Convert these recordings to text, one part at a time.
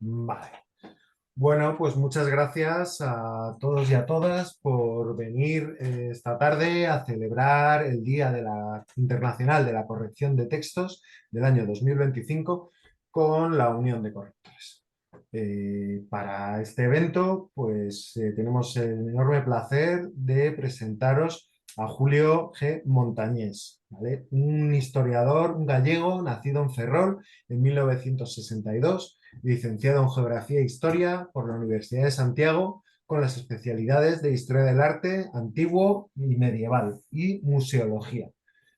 Vale. Bueno, pues muchas gracias a todos y a todas por venir esta tarde a celebrar el Día Internacional de la Corrección de Textos del año 2025 con la Unión de Correctores. Para este evento, pues tenemos el enorme placer de presentaros a Julio G. Montañés, ¿vale? Un historiador, un gallego, nacido en Ferrol en 1962, licenciado en Geografía e Historia por la Universidad de Santiago, con las especialidades de Historia del Arte Antiguo y Medieval y Museología.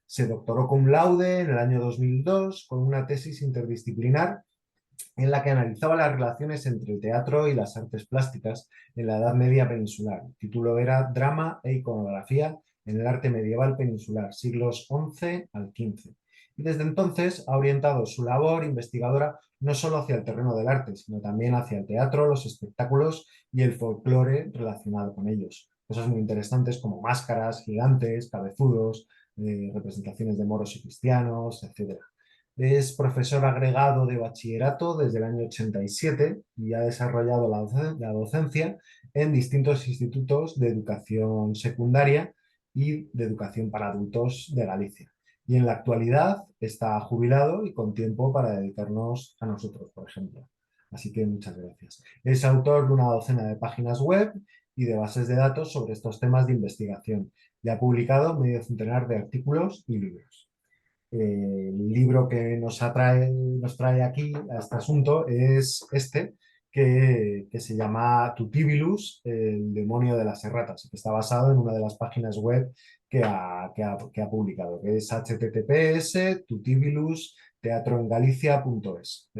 Se doctoró cum laude en el año 2002 con una tesis interdisciplinar en la que analizaba las relaciones entre el teatro y las artes plásticas en la Edad Media peninsular. El título era Drama e iconografía en el arte medieval peninsular, siglos XI al XV. Y desde entonces ha orientado su labor investigadora no solo hacia el terreno del arte, sino también hacia el teatro, los espectáculos y el folclore relacionado con ellos. Cosas muy interesantes como máscaras, gigantes, cabezudos, representaciones de moros y cristianos, etc. Es profesor agregado de bachillerato desde el año 87 y ha desarrollado la docencia en distintos institutos de educación secundaria y de educación para adultos de Galicia. Y en la actualidad está jubilado y con tiempo para dedicarnos a nosotros, por ejemplo. Así que muchas gracias. Es autor de una docena de páginas web y de bases de datos sobre estos temas de investigación y ha publicado medio centenar de artículos y libros. El libro que nos trae aquí a este asunto es este, que se llama Tutibilus, el demonio de las erratas, que está basado en una de las páginas web que ha publicado, que es https tutibilus teatroengalicia.es.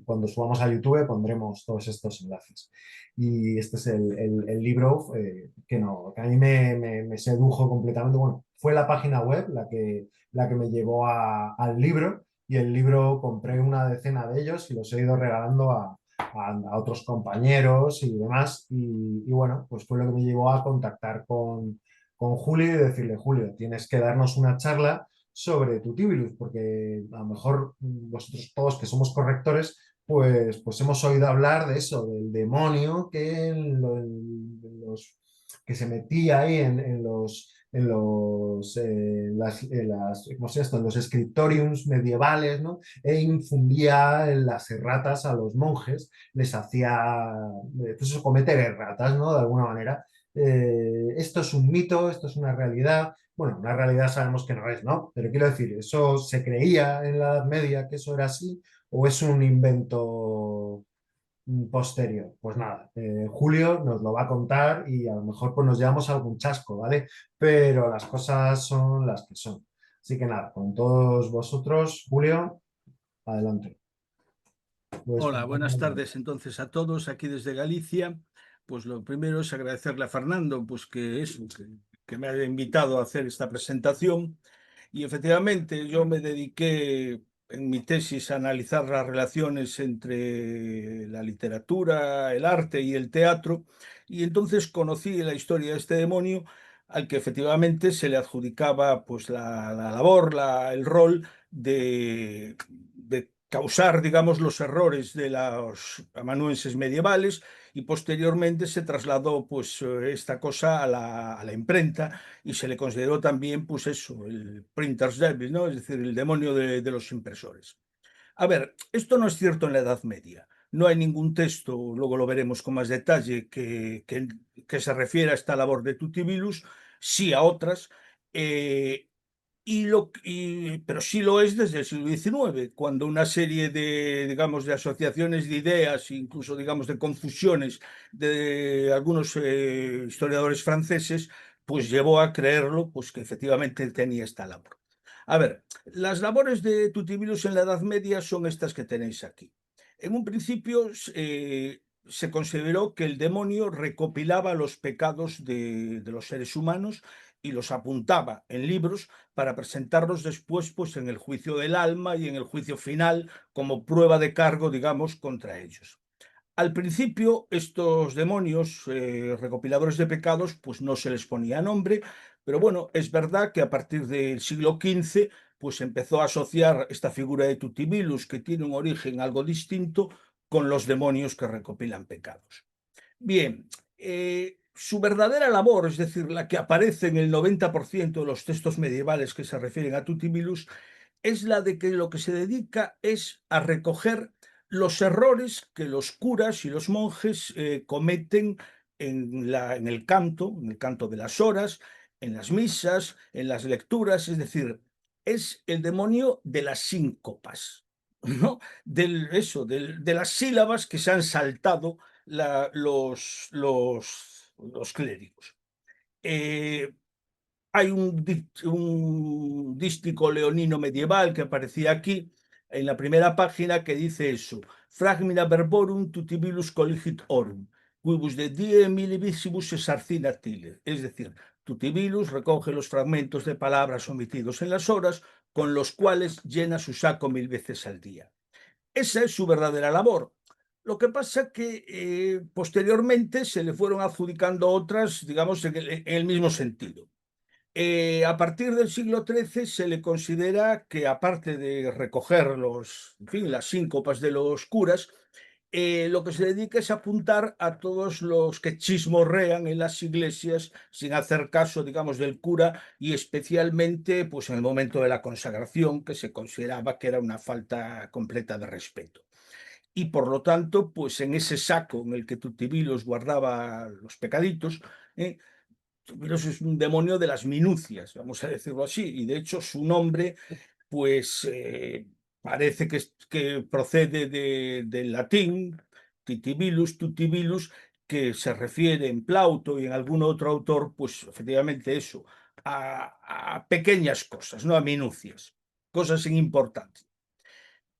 Cuando subamos a YouTube pondremos todos estos enlaces. Y este es el libro que a mí me sedujo completamente. Bueno, fue la página web la que me llevó al libro, y el libro compré una decena de ellos y los he ido regalando a otros compañeros y demás. Y bueno, pues fue lo que me llevó a contactar con Julio y decirle: Julio, tienes que darnos una charla sobre Tutibilus, porque a lo mejor vosotros todos que somos correctores, pues hemos oído hablar de eso, del demonio que se metía ahí ¿cómo se llama esto? En los scriptoriums medievales, ¿no? E infundía las erratas a los monjes, les hacía pues eso, cometer erratas, ¿no? De alguna manera. Esto es un mito, esto es una realidad. Bueno, una realidad sabemos que no es, ¿no? Pero quiero decir, ¿eso se creía en la Edad Media que eso era así? ¿O es un invento posterior? Pues nada, Julio nos lo va a contar y a lo mejor pues nos llevamos algún chasco, ¿vale? Pero las cosas son las que son. Así que nada, con todos vosotros, Julio, adelante. Puedes Hola, buenas contarnos. tardes entonces a todos aquí desde Galicia. Pues lo primero es agradecerle a Fernando, pues que me haya invitado a hacer esta presentación. Y efectivamente yo me dediqué en mi tesis a analizar las relaciones entre la literatura, el arte y el teatro. Y entonces conocí la historia de este demonio al que efectivamente se le adjudicaba pues la labor, el rol de causar, digamos, los errores de los amanuenses medievales, y posteriormente se trasladó pues esta cosa a a la imprenta, y se le consideró también pues eso, el printer's devil, ¿no? Es decir, el demonio de los impresores. A ver, esto no es cierto en la Edad Media. No hay ningún texto, luego lo veremos con más detalle, que se refiera a esta labor de Tutibilus, sí a otras, eh, pero sí lo es desde el siglo XIX, cuando una serie de, digamos, de asociaciones de ideas, incluso, digamos, de confusiones de algunos historiadores franceses, pues llevó a creerlo, pues que efectivamente tenía esta labor. A ver, las labores de Tutibilus en la Edad Media son estas que tenéis aquí. En un principio se consideró que el demonio recopilaba los pecados de los seres humanos y los apuntaba en libros para presentarlos después pues, en el juicio del alma y en el juicio final como prueba de cargo, digamos, contra ellos. Al principio, estos demonios, recopiladores de pecados, pues no se les ponía nombre, pero bueno, es verdad que a partir del siglo XV, pues empezó a asociar esta figura de Tutibilus, que tiene un origen algo distinto, con los demonios que recopilan pecados. Bien, su verdadera labor, es decir, la que aparece en el 90% de los textos medievales que se refieren a Tutibilus, es la de que lo que se dedica es a recoger los errores que los curas y los monjes cometen en el canto de las horas, en las misas, en las lecturas, es decir, es el demonio de las síncopas, ¿no? De las sílabas que se han saltado los clérigos. Eh, Hay un dístico leonino medieval que aparecía aquí en la primera página que dice eso: Fragmina verborum tutibilus colligit orum, quibus de die millibusibus esarcina tile. Es decir, Tutibilus recoge los fragmentos de palabras omitidos en las horas, con los cuales llena su saco 1000 veces al día. Esa es su verdadera labor. Lo que pasa que posteriormente se le fueron adjudicando otras, digamos, en el mismo sentido. A partir del siglo XIII se le considera que, aparte de recoger en fin, las síncopas de los curas, lo que se dedica es apuntar a todos los que chismorrean en las iglesias sin hacer caso, digamos, del cura, y especialmente pues, en el momento de la consagración, que se consideraba que era una falta completa de respeto. Y por lo tanto, pues en ese saco en el que Tutibilos guardaba los pecaditos, Tutibilos es un demonio de las minucias, vamos a decirlo así, y de hecho su nombre, pues parece que procede del latín, titibilus, tutibilus, que se refiere en Plauto y en algún otro autor, pues efectivamente eso, a pequeñas cosas, no a minucias, cosas sin importancia.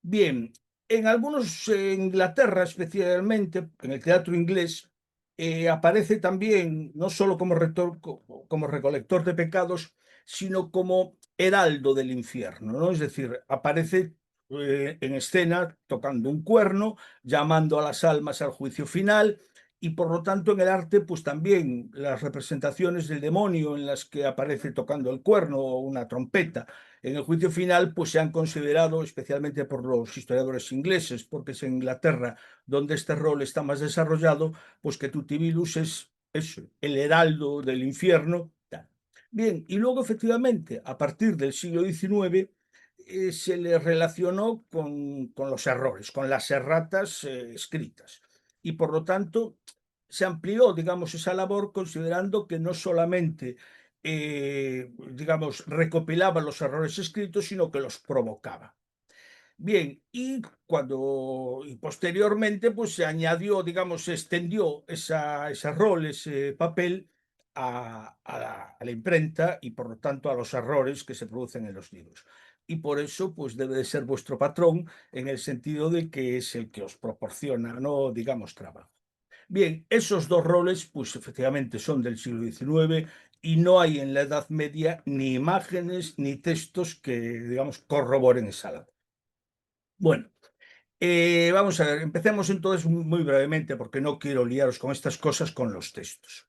Bien, en algunos, en Inglaterra especialmente, en el teatro inglés, aparece también no solo como recolector de pecados, sino como heraldo del infierno, ¿no? Es decir, aparece en escena tocando un cuerno, llamando a las almas al juicio final, y por lo tanto en el arte, pues también las representaciones del demonio en las que aparece tocando el cuerno o una trompeta en el juicio final, pues se han considerado, especialmente por los historiadores ingleses, porque es en Inglaterra donde este rol está más desarrollado, pues que Tutibilus es eso, el heraldo del infierno. Bien, y luego efectivamente, a partir del siglo XIX, se le relacionó con los errores, con las erratas escritas. Y por lo tanto, se amplió, digamos, esa labor considerando que no solamente digamos, recopilaba los errores escritos, sino que los provocaba. Bien, y posteriormente, pues se añadió, digamos, se extendió ese rol, ese papel a la imprenta y por lo tanto a los errores que se producen en los libros. Y por eso, pues debe de ser vuestro patrón en el sentido de que es el que os proporciona, no digamos, trabajo. Bien, esos dos roles, pues efectivamente son del siglo XIX y no hay en la Edad Media ni imágenes ni textos que, digamos, corroboren esa labor. Bueno, vamos a ver, empecemos entonces muy brevemente porque no quiero liaros con estas cosas con los textos.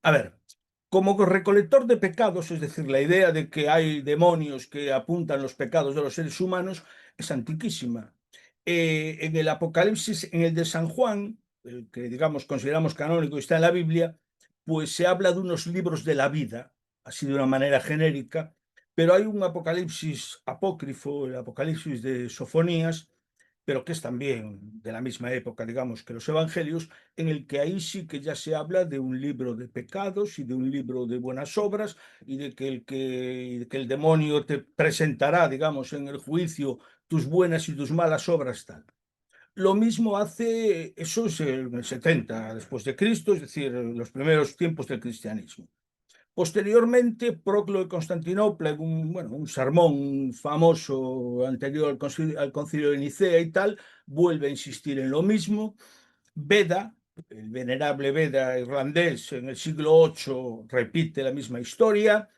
A ver, como recolector de pecados, es decir, la idea de que hay demonios que apuntan los pecados de los seres humanos es antiquísima. En el Apocalipsis, en el de San Juan, el que digamos consideramos canónico y está en la Biblia, pues se habla de unos libros de la vida, así de una manera genérica, pero hay un Apocalipsis apócrifo, el Apocalipsis de Sofonías, pero que es también de la misma época, digamos, que los evangelios, en el que ahí sí que ya se habla de un libro de pecados y de un libro de buenas obras, y de que el demonio te presentará, digamos, en el juicio tus buenas y tus malas obras, tal. Lo mismo hace, eso es en el 70 después de Cristo, es decir, en los primeros tiempos del cristianismo. Posteriormente, Proclo de Constantinopla, en un sermón famoso anterior al concilio de Nicea y tal, vuelve a insistir en lo mismo. Beda, el venerable Beda irlandés, en el siglo VIII repite la misma historia.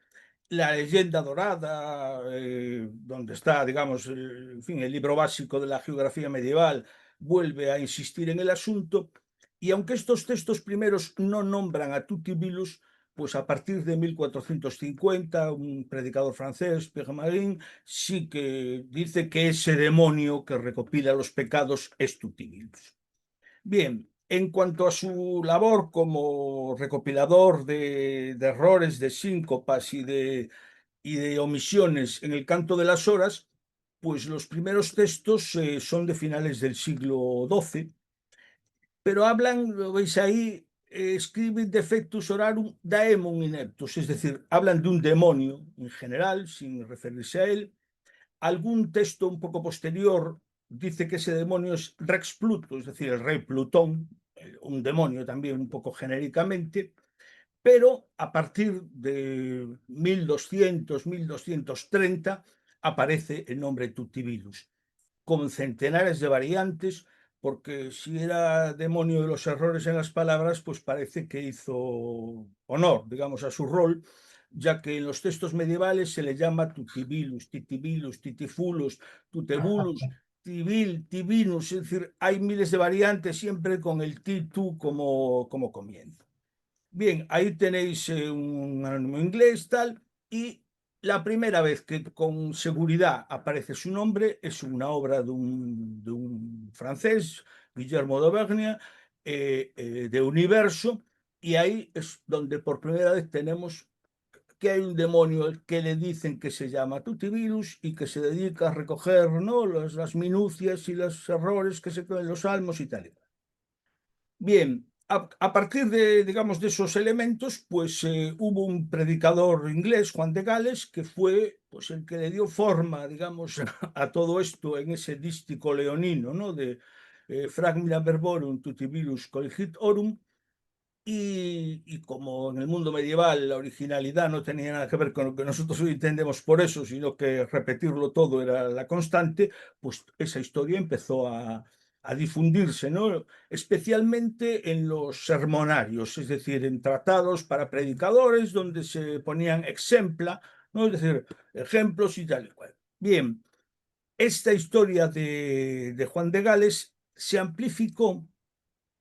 La leyenda dorada, donde está, digamos, en fin, el libro básico de la geografía medieval, vuelve a insistir en el asunto. Y aunque estos textos primeros no nombran a Tutibilus, pues a partir de 1450, un predicador francés, Pierre Marin, sí que dice que ese demonio que recopila los pecados es Tutibilus. Bien, en cuanto a su labor como recopilador de errores, de síncopas y de omisiones en el canto de las horas, pues los primeros textos son de finales del siglo XII, pero hablan, lo veis ahí, escriben defectus horarum daemon ineptus, es decir, hablan de un demonio en general, sin referirse a él. Algún texto un poco posterior dice que ese demonio es Rex Pluto, es decir, el rey Plutón, un demonio también un poco genéricamente, pero a partir de 1200, 1230 aparece el nombre Tutibilus, con centenares de variantes, porque si era demonio de los errores en las palabras, pues parece que hizo honor, digamos, a su rol, ya que en los textos medievales se le llama Tutibilus, Titibilus, Titifulus, Tutebulus, Tibil, Tibinus, es decir, hay miles de variantes siempre con el titu como comienzo. Bien, ahí tenéis un anónimo inglés, tal, y la primera vez que con seguridad aparece su nombre es una obra de un francés, Guillermo d'Auvergne, de Universo, y ahí es donde por primera vez tenemos que hay un demonio al que le dicen que se llama Tutivirus y que se dedica a recoger, ¿no?, las minucias y los errores que se en los salmos y tal. Bien, a partir de, digamos, de esos elementos, pues hubo un predicador inglés, Juan de Gales, que fue pues, el que le dio forma, digamos, a todo esto en ese dístico leonino, ¿no? De Fragmina verborum tutibilus colgit orum, y como en el mundo medieval la originalidad no tenía nada que ver con lo que nosotros hoy entendemos por eso, sino que repetirlo todo era la constante, pues esa historia empezó a difundirse, ¿no? Especialmente en los sermonarios, es decir, en tratados para predicadores donde se ponían exempla, ¿no? Es decir, ejemplos y tal y cual. Bien, esta historia de Juan de Gales se amplificó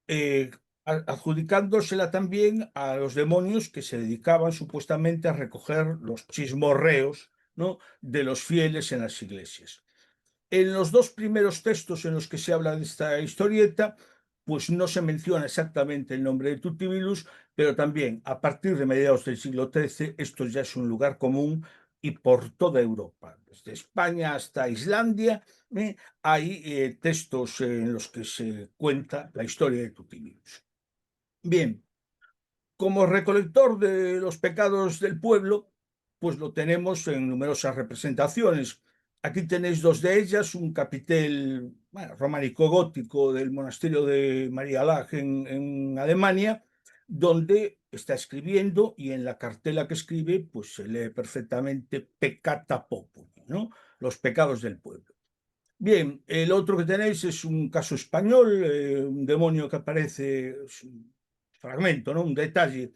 eh, adjudicándosela también a los demonios que se dedicaban supuestamente a recoger los chismorreos, ¿no?, de los fieles en las iglesias. En los dos primeros textos en los que se habla de esta historieta, pues no se menciona exactamente el nombre de Tutibilus, pero también a partir de mediados del siglo XIII esto ya es un lugar común y por toda Europa, desde España hasta Islandia, hay textos en los que se cuenta la historia de Tutibilus. Bien, como recolector de los pecados del pueblo, pues lo tenemos en numerosas representaciones. Aquí tenéis dos de ellas, un capitel bueno, románico gótico del monasterio de María Laach en Alemania, donde está escribiendo y en la cartela que escribe pues se lee perfectamente peccata populi, ¿no? Los pecados del pueblo. Bien, el otro que tenéis es un caso español, un demonio que aparece, es un fragmento, ¿no?, un detalle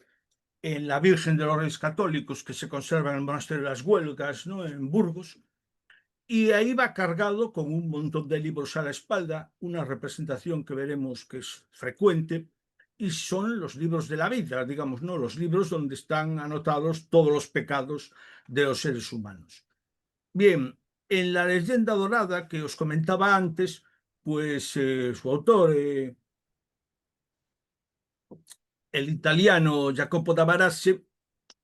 en la Virgen de los Reyes Católicos que se conserva en el monasterio de las Huelgas, ¿no?, en Burgos, y ahí va cargado con un montón de libros a la espalda, una representación que veremos que es frecuente, y son los libros de la vida, digamos, ¿no?, los libros donde están anotados todos los pecados de los seres humanos. Bien, en la leyenda dorada que os comentaba antes, pues su autor, el italiano Jacopo da Barassi,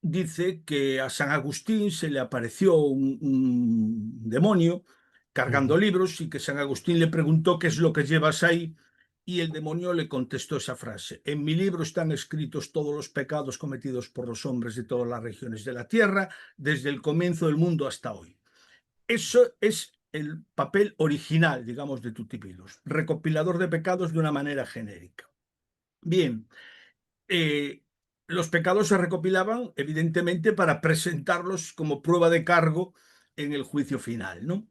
dice que a San Agustín se le apareció un demonio cargando Ujú. libros y que San Agustín le preguntó qué es lo que llevas ahí y el demonio le contestó esa frase: en mi libro están escritos todos los pecados cometidos por los hombres de todas las regiones de la tierra, desde el comienzo del mundo hasta hoy. Eso es el papel original, digamos, de Tutibilus, recopilador de pecados de una manera genérica. Bien, eh, los pecados se recopilaban, evidentemente, para presentarlos como prueba de cargo en el juicio final, ¿no?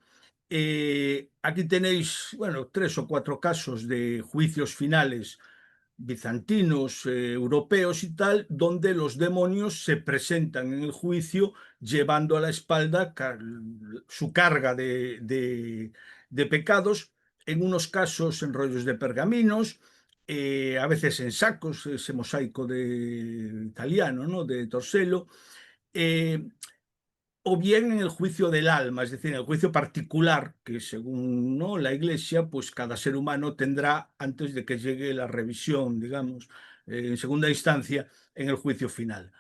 Aquí tenéis, bueno, tres o cuatro casos de juicios finales bizantinos, europeos y tal, donde los demonios se presentan en el juicio llevando a la espalda su carga de pecados, en unos casos en rollos de pergaminos, a veces en sacos, ese mosaico de italiano, ¿no? De Torsello, eh, o bien en el juicio del alma, es decir, en el juicio particular, que según, ¿no?, la Iglesia, pues cada ser humano tendrá antes de que llegue la revisión, digamos, en segunda instancia, en el juicio final.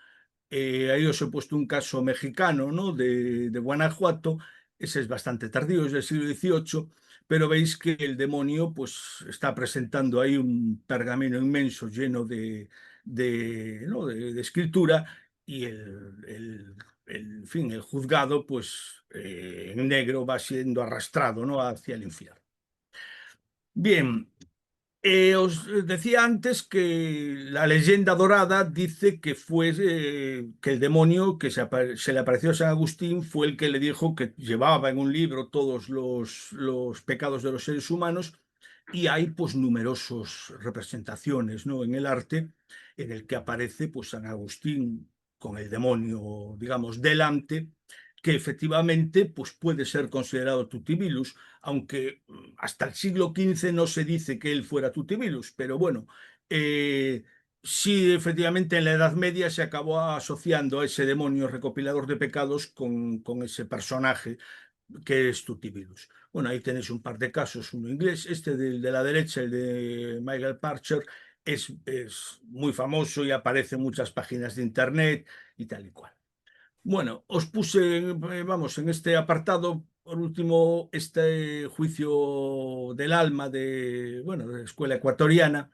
Ahí os he puesto un caso mexicano, ¿no? De Guanajuato. Ese es bastante tardío, es del siglo XVIII, pero veis que el demonio pues, está presentando ahí un pergamino inmenso lleno ¿no?, de escritura, y en fin, el juzgado pues, en negro va siendo arrastrado, ¿no?, hacia el infierno. Bien, os decía antes que la leyenda dorada dice que fue que el demonio que se le apareció a San Agustín fue el que le dijo que llevaba en un libro todos los pecados de los seres humanos, y hay pues numerosas representaciones, ¿no?, en el arte en el que aparece pues San Agustín con el demonio, digamos, delante, que efectivamente pues puede ser considerado Tutibilus, aunque hasta el siglo XV no se dice que él fuera Tutibilus, pero bueno, eh, sí, efectivamente en la Edad Media se acabó asociando a ese demonio recopilador de pecados con ese personaje que es Tutibilus. Bueno, ahí tenéis un par de casos, uno inglés, este de la derecha, el de Michael Parcher, es muy famoso y aparece en muchas páginas de internet y tal y cual. Bueno, os puse, vamos, en este apartado, por último, este juicio del alma bueno, de la escuela ecuatoriana,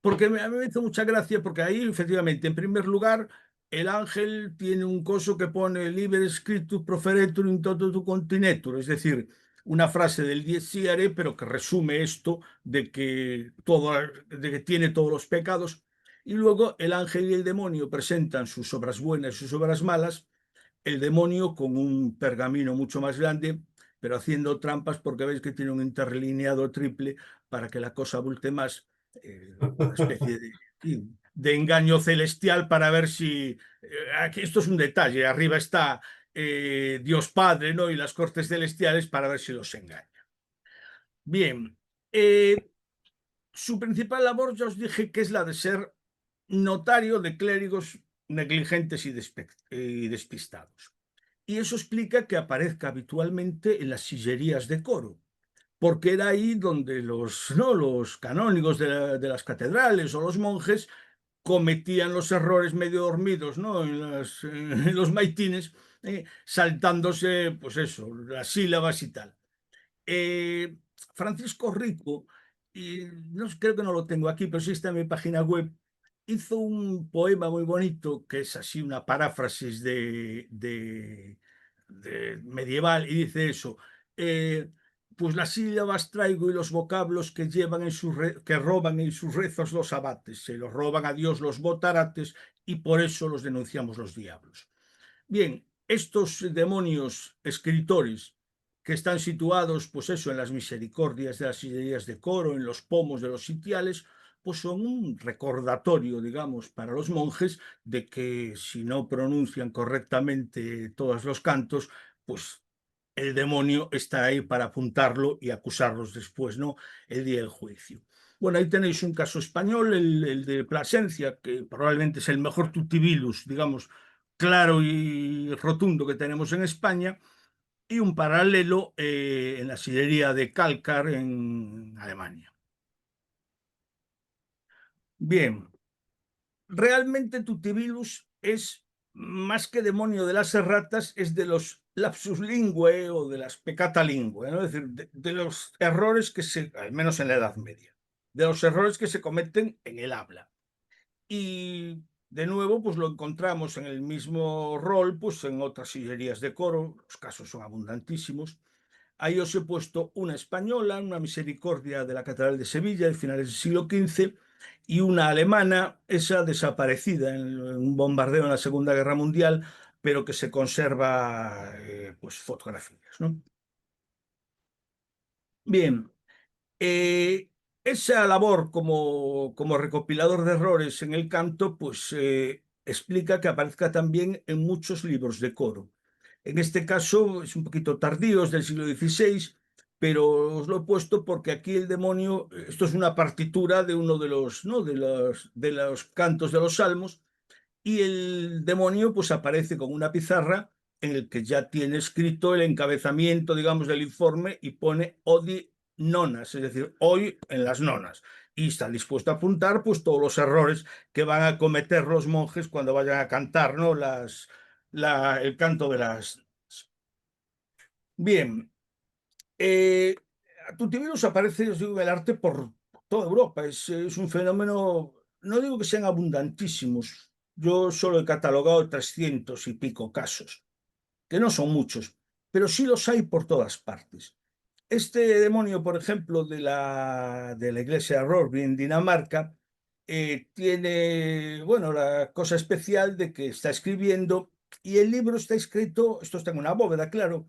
porque a mí me hizo mucha gracia, porque ahí, efectivamente, en primer lugar, el ángel tiene un coso que pone liber scriptus proferetur in toto tu continetur, es decir, una frase del Dies Irae, pero que resume esto de que tiene todos los pecados. Y luego el ángel y el demonio presentan sus obras buenas y sus obras malas, el demonio con un pergamino mucho más grande, pero haciendo trampas porque veis que tiene un interlineado triple para que la cosa abulte más, una especie de engaño celestial para ver si... aquí esto es un detalle, arriba está Dios Padre, ¿no?, y las cortes celestiales para ver si los engaña. Bien, su principal labor ya os dije que es la de ser notario de clérigos negligentes y despistados. Y eso explica que aparezca habitualmente en las sillerías de coro, porque era ahí donde ¿no?, los canónigos de las catedrales o los monjes cometían los errores medio dormidos, ¿no?, en los maitines, saltándose, pues eso, las sílabas y tal. Eh, Francisco Rico, y no, creo que no lo tengo aquí, pero sí está en mi página web, hizo un poema muy bonito que es así una paráfrasis de medieval, y dice eso: eh, pues las sílabas traigo y los vocablos que llevan que roban en sus rezos los abates, se los roban a Dios los botarates, y por eso los denunciamos los diablos. Bien, estos demonios escritores que están situados, pues eso, en las misericordias de las sillerías de coro, en los pomos de los sitiales, pues son un recordatorio, digamos, para los monjes de que si no pronuncian correctamente todos los cantos, pues el demonio está ahí para apuntarlo y acusarlos después, ¿no?, el día del juicio. Bueno, ahí tenéis un caso español, el de Plasencia, que probablemente es el mejor tutibilus, digamos, claro y rotundo que tenemos en España, y un paralelo en la sillería de Kalkar en Alemania. Bien, realmente Tutibilus es más que demonio de las erratas, es de los lapsus linguae o de las peccata linguae, ¿no?, es decir, de los errores que al menos en la Edad Media, de los errores que se cometen en el habla. Y de nuevo, pues lo encontramos en el mismo rol, pues en otras sillerías de coro, los casos son abundantísimos. Ahí os he puesto una española, una misericordia de la Catedral de Sevilla de finales del siglo XV, y una alemana, esa desaparecida en un bombardeo en la Segunda Guerra Mundial, pero que se conserva pues fotografías, ¿no? Bien, eh, esa labor como recopilador de errores en el canto, pues explica que aparezca también en muchos libros de coro. En este caso es un poquito tardío, es del siglo XVI, pero os lo he puesto porque aquí el demonio, esto es una partitura de uno de los, ¿no? de los cantos de los salmos, y el demonio pues aparece con una pizarra en el que ya tiene escrito el encabezamiento, digamos, del informe y pone Odi nonas, es decir, hoy en las nonas. Y está dispuesto a apuntar pues todos los errores que van a cometer los monjes cuando vayan a cantar, ¿no? El canto de las... Bien, eh, Tutivirus aparece, os digo, en el arte por toda Europa. Es un fenómeno, no digo que sean abundantísimos, yo solo he catalogado 300 y pico casos, que no son muchos, pero sí los hay por todas partes. Este demonio, por ejemplo, de la iglesia de Rorby en Dinamarca, tiene, bueno, la cosa especial de que está escribiendo y el libro está escrito, esto está en una bóveda, claro,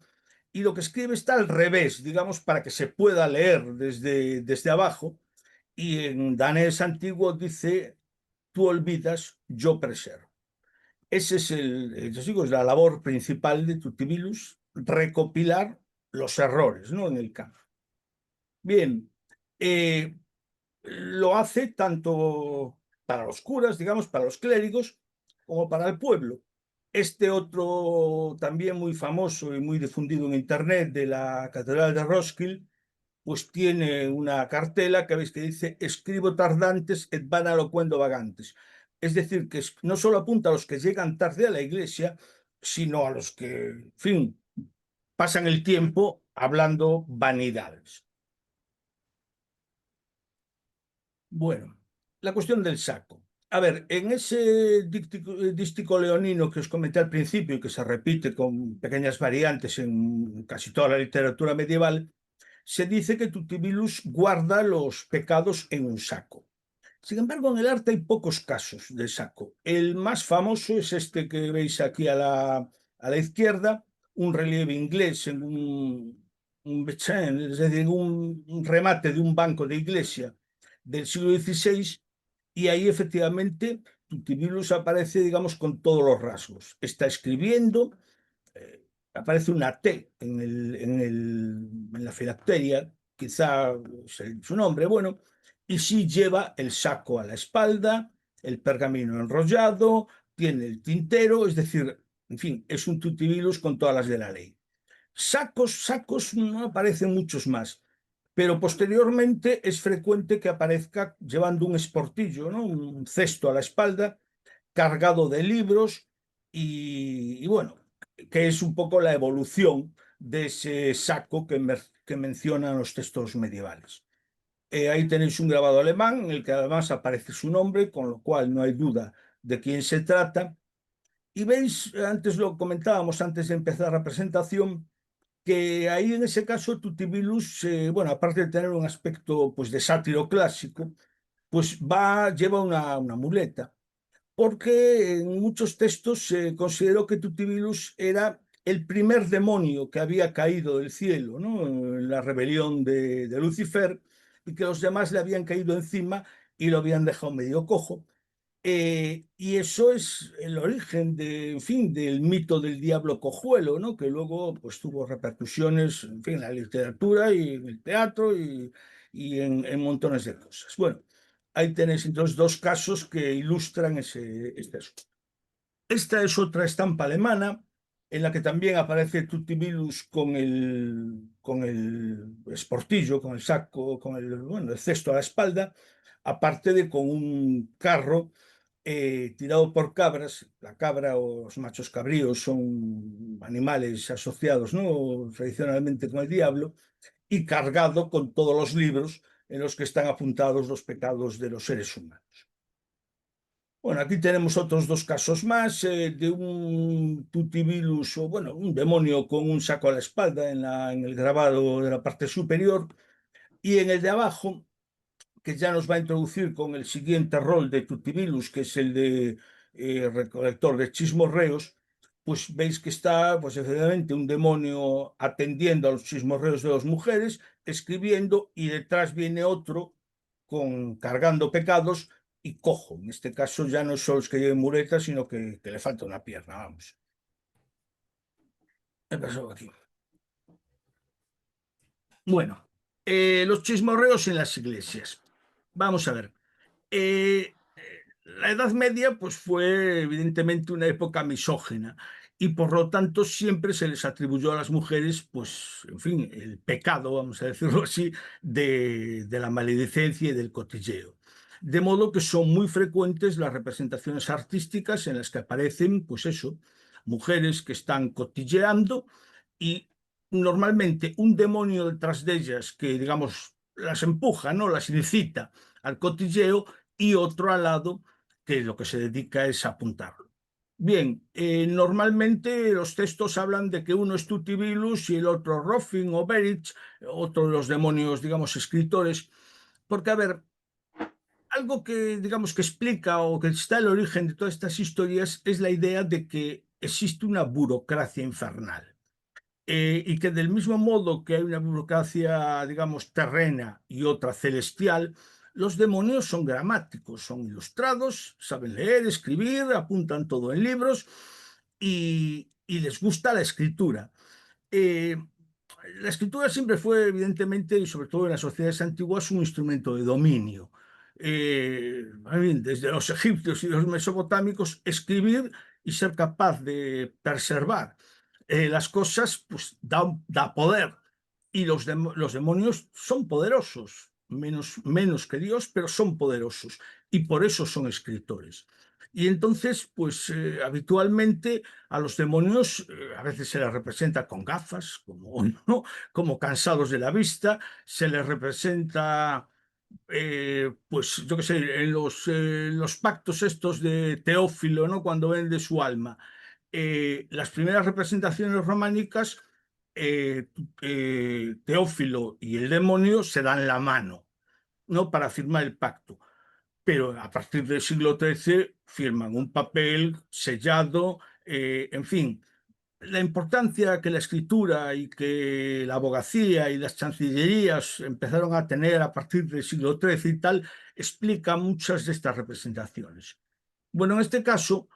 y lo que escribe está al revés, digamos, para que se pueda leer desde abajo. Y en danés antiguo dice, tú olvidas, yo preservo. Ese es yo digo, es la labor principal de Tutibilus, recopilar los errores, ¿no? En el campo. Bien, eh, lo hace tanto para los curas, digamos, para los clérigos, como para el pueblo. Este otro también muy famoso y muy difundido en Internet de la Catedral de Roskilde, pues tiene una cartela que veis que dice escribo tardantes et vana loquendo vagantes. Es decir, que no solo apunta a los que llegan tarde a la iglesia, sino a los que, en fin, pasan el tiempo hablando vanidades. Bueno, la cuestión del saco. A ver, en ese dístico leonino que os comenté al principio y que se repite con pequeñas variantes en casi toda la literatura medieval, se dice que Tutibilus guarda los pecados en un saco. Sin embargo, en el arte hay pocos casos de saco. El más famoso es este que veis aquí a la izquierda, un relieve inglés en es decir, un remate de un banco de iglesia del siglo XVI, y ahí efectivamente Tutibilus aparece, digamos, con todos los rasgos. Está escribiendo, aparece una T en la filacteria, quizá es su nombre, bueno, y sí lleva el saco a la espalda, el pergamino enrollado, tiene el tintero, es decir, en fin, es un Tutibilus con todas las de la ley. Sacos no aparecen muchos más, pero posteriormente es frecuente que aparezca llevando un esportillo, ¿no? Un cesto a la espalda, cargado de libros y bueno, que es un poco la evolución de ese saco que mencionan los textos medievales. Ahí tenéis un grabado alemán en el que además aparece su nombre, con lo cual no hay duda de quién se trata. Y veis, antes lo comentábamos, antes de empezar la presentación, que ahí en ese caso Tutibilus, bueno, aparte de tener un aspecto pues de sátiro clásico, pues lleva una muleta, porque en muchos textos se consideró que Tutibilus era el primer demonio que había caído del cielo, ¿no? En la rebelión de Lucifer, y que los demás le habían caído encima y lo habían dejado medio cojo. Y eso es el origen en fin, del mito del diablo cojuelo, ¿no? Que luego pues, tuvo repercusiones, en fin, en la literatura y en el teatro y en montones de cosas. Bueno, ahí tenéis entonces dos casos que ilustran este asunto. Esta es otra estampa alemana en la que también aparece Tutibilus con el esportillo, con el saco, bueno, el cesto a la espalda, aparte de con un carro tirado por cabras. La cabra o los machos cabríos son animales asociados, ¿no? Tradicionalmente con el diablo, y cargado con todos los libros en los que están apuntados los pecados de los seres humanos. Bueno, aquí tenemos otros dos casos más de un tutibilus o, bueno, un demonio con un saco a la espalda en el grabado de la parte superior, y en el de abajo, que ya nos va a introducir con el siguiente rol de tutibilus, que es el de recolector de chismorreos, pues veis que está, pues efectivamente, un demonio atendiendo a los chismorreos de las mujeres, escribiendo, y detrás viene otro cargando pecados y cojo. En este caso ya no solo es que lleve muletas, sino que le falta una pierna, vamos. ¿Qué pasó aquí? Bueno, los chismorreos en las iglesias. Vamos a ver. La Edad Media pues fue evidentemente una época misógina y por lo tanto siempre se les atribuyó a las mujeres pues en fin el pecado, vamos a decirlo así, de la maledicencia y del cotilleo. De modo que son muy frecuentes las representaciones artísticas en las que aparecen pues eso, mujeres que están cotilleando y normalmente un demonio detrás de ellas que digamos las empuja, ¿no? Las incita al cotilleo y otro al lado que lo que se dedica es a apuntarlo. Bien, normalmente los textos hablan de que uno es Tutibilus y el otro Ruffin o Berich, otro de los demonios, digamos, escritores, porque, a ver, algo que, digamos, que explica o que está el origen de todas estas historias es la idea de que existe una burocracia infernal. Y que del mismo modo que hay una burocracia, digamos, terrena y otra celestial, los demonios son gramáticos, son ilustrados, saben leer, escribir, apuntan todo en libros y les gusta la escritura. Eh, la escritura siempre fue, evidentemente, y sobre todo en las sociedades antiguas, un instrumento de dominio. Desde los egipcios y los mesopotámicos, escribir y ser capaz de preservar las cosas, pues da poder. Y los demonios son poderosos, menos que Dios, pero son poderosos. Y por eso son escritores. Y entonces, pues habitualmente a los demonios a veces se les representa con gafas, como, ¿no? Como cansados de la vista, se les representa, pues yo qué sé, en los pactos estos de Teófilo, ¿no? Cuando vende su alma. Las primeras representaciones románicas, Teófilo y el demonio se dan la mano, ¿no? Para firmar el pacto, pero a partir del siglo XIII firman un papel sellado, en fin, la importancia que la escritura y que la abogacía y las chancillerías empezaron a tener a partir del siglo XIII y tal, explica muchas de estas representaciones. Bueno, en este caso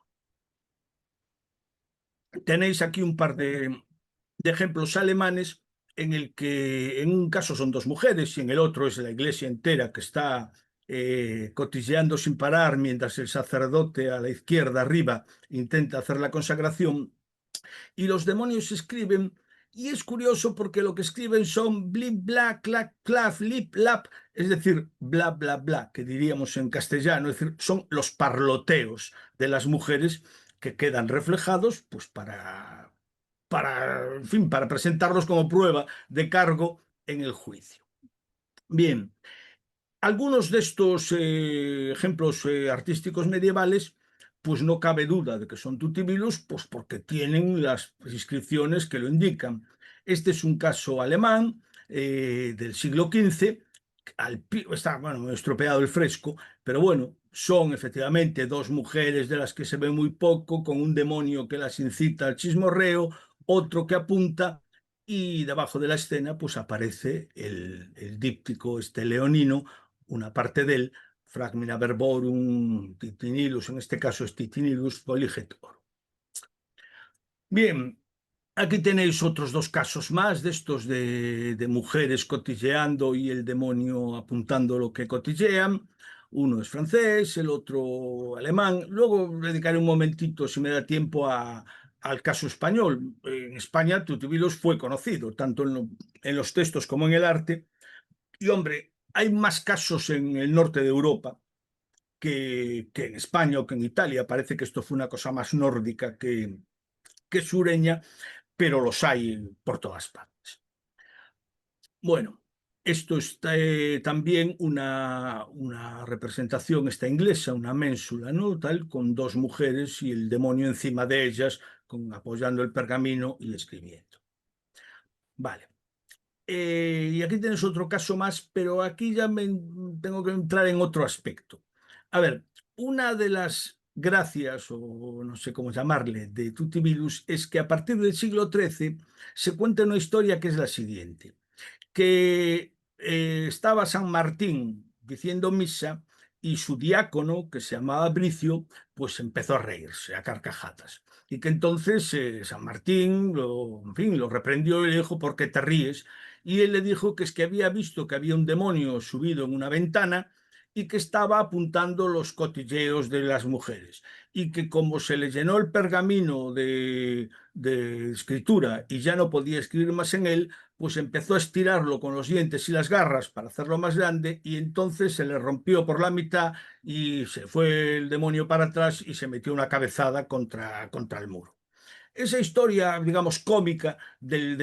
tenéis aquí un par de ejemplos alemanes en el que en un caso son dos mujeres y en el otro es la iglesia entera que está cotilleando sin parar mientras el sacerdote a la izquierda arriba intenta hacer la consagración y los demonios escriben. Y es curioso porque lo que escriben son blip, bla, clac, claf, lip, lap, es decir, bla, bla, bla, que diríamos en castellano, es decir, son los parloteos de las mujeres que quedan reflejados pues en fin, para presentarlos como prueba de cargo en el juicio. Bien, algunos de estos ejemplos artísticos medievales, pues no cabe duda de que son tutibilus, pues porque tienen las inscripciones que lo indican. Este es un caso alemán del siglo XV. Está, bueno, estropeado el fresco, pero bueno, son efectivamente dos mujeres de las que se ve muy poco, con un demonio que las incita al chismorreo, otro que apunta, y debajo de la escena pues aparece el díptico este leonino, una parte de él, Fragmina verborum titinilus, en este caso es titinilus poligetor. Bien, aquí tenéis otros dos casos más de estos de mujeres cotilleando y el demonio apuntando lo que cotillean. Uno es francés, el otro alemán. Luego dedicaré un momentito, si me da tiempo, al caso español. En España, Tutubilos fue conocido, tanto en los textos como en el arte. Y hombre, hay más casos en el norte de Europa que en España o que en Italia. Parece que esto fue una cosa más nórdica que sureña, pero los hay por todas partes. Bueno, esto está también una representación, esta inglesa, una ménsula, ¿no? Tal, con dos mujeres y el demonio encima de ellas, apoyando el pergamino y escribiendo. Vale. Y aquí tienes otro caso más, pero aquí ya tengo que entrar en otro aspecto. A ver, una de las gracias, o no sé cómo llamarle, de Tutibilus es que a partir del siglo XIII se cuenta una historia que es la siguiente, que estaba San Martín diciendo misa y su diácono, que se llamaba Bricio, pues empezó a reírse a carcajadas. Y que entonces San Martín en fin, lo reprendió y le dijo, ¿por qué te ríes? y él le dijo que es que había visto que había un demonio subido en una ventana y que estaba apuntando los cotilleos de las mujeres, y que como se le llenó el pergamino de escritura y ya no podía escribir más en él, pues empezó a estirarlo con los dientes y las garras para hacerlo más grande, y entonces se le rompió por la mitad y se fue el demonio para atrás y se metió una cabezada contra el muro. Esa historia, digamos, cómica del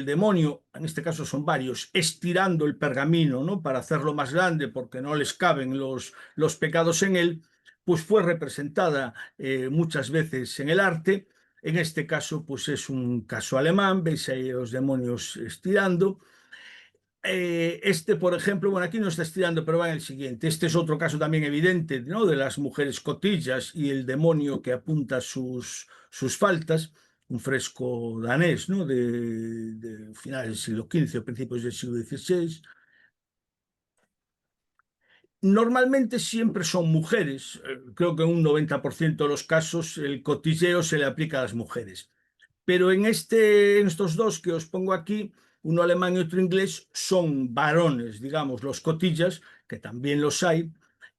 demonio, en este caso son varios, estirando el pergamino, ¿no? Para hacerlo más grande porque no les caben los pecados en él, pues fue representada muchas veces en el arte. En este caso, pues es un caso alemán, veis ahí los demonios estirando. Este, por ejemplo, bueno, aquí no está estirando, pero va en el siguiente. Este es otro caso también evidente, ¿no? De las mujeres cotillas y el demonio que apunta sus faltas. Un fresco danés, ¿no? De finales del siglo XV o principios del siglo XVI. Normalmente siempre son mujeres. Creo que en un 90% de los casos el cotilleo se le aplica a las mujeres. Pero en estos dos que os pongo aquí, uno alemán y otro inglés, son varones, digamos, los cotillas, que también los hay.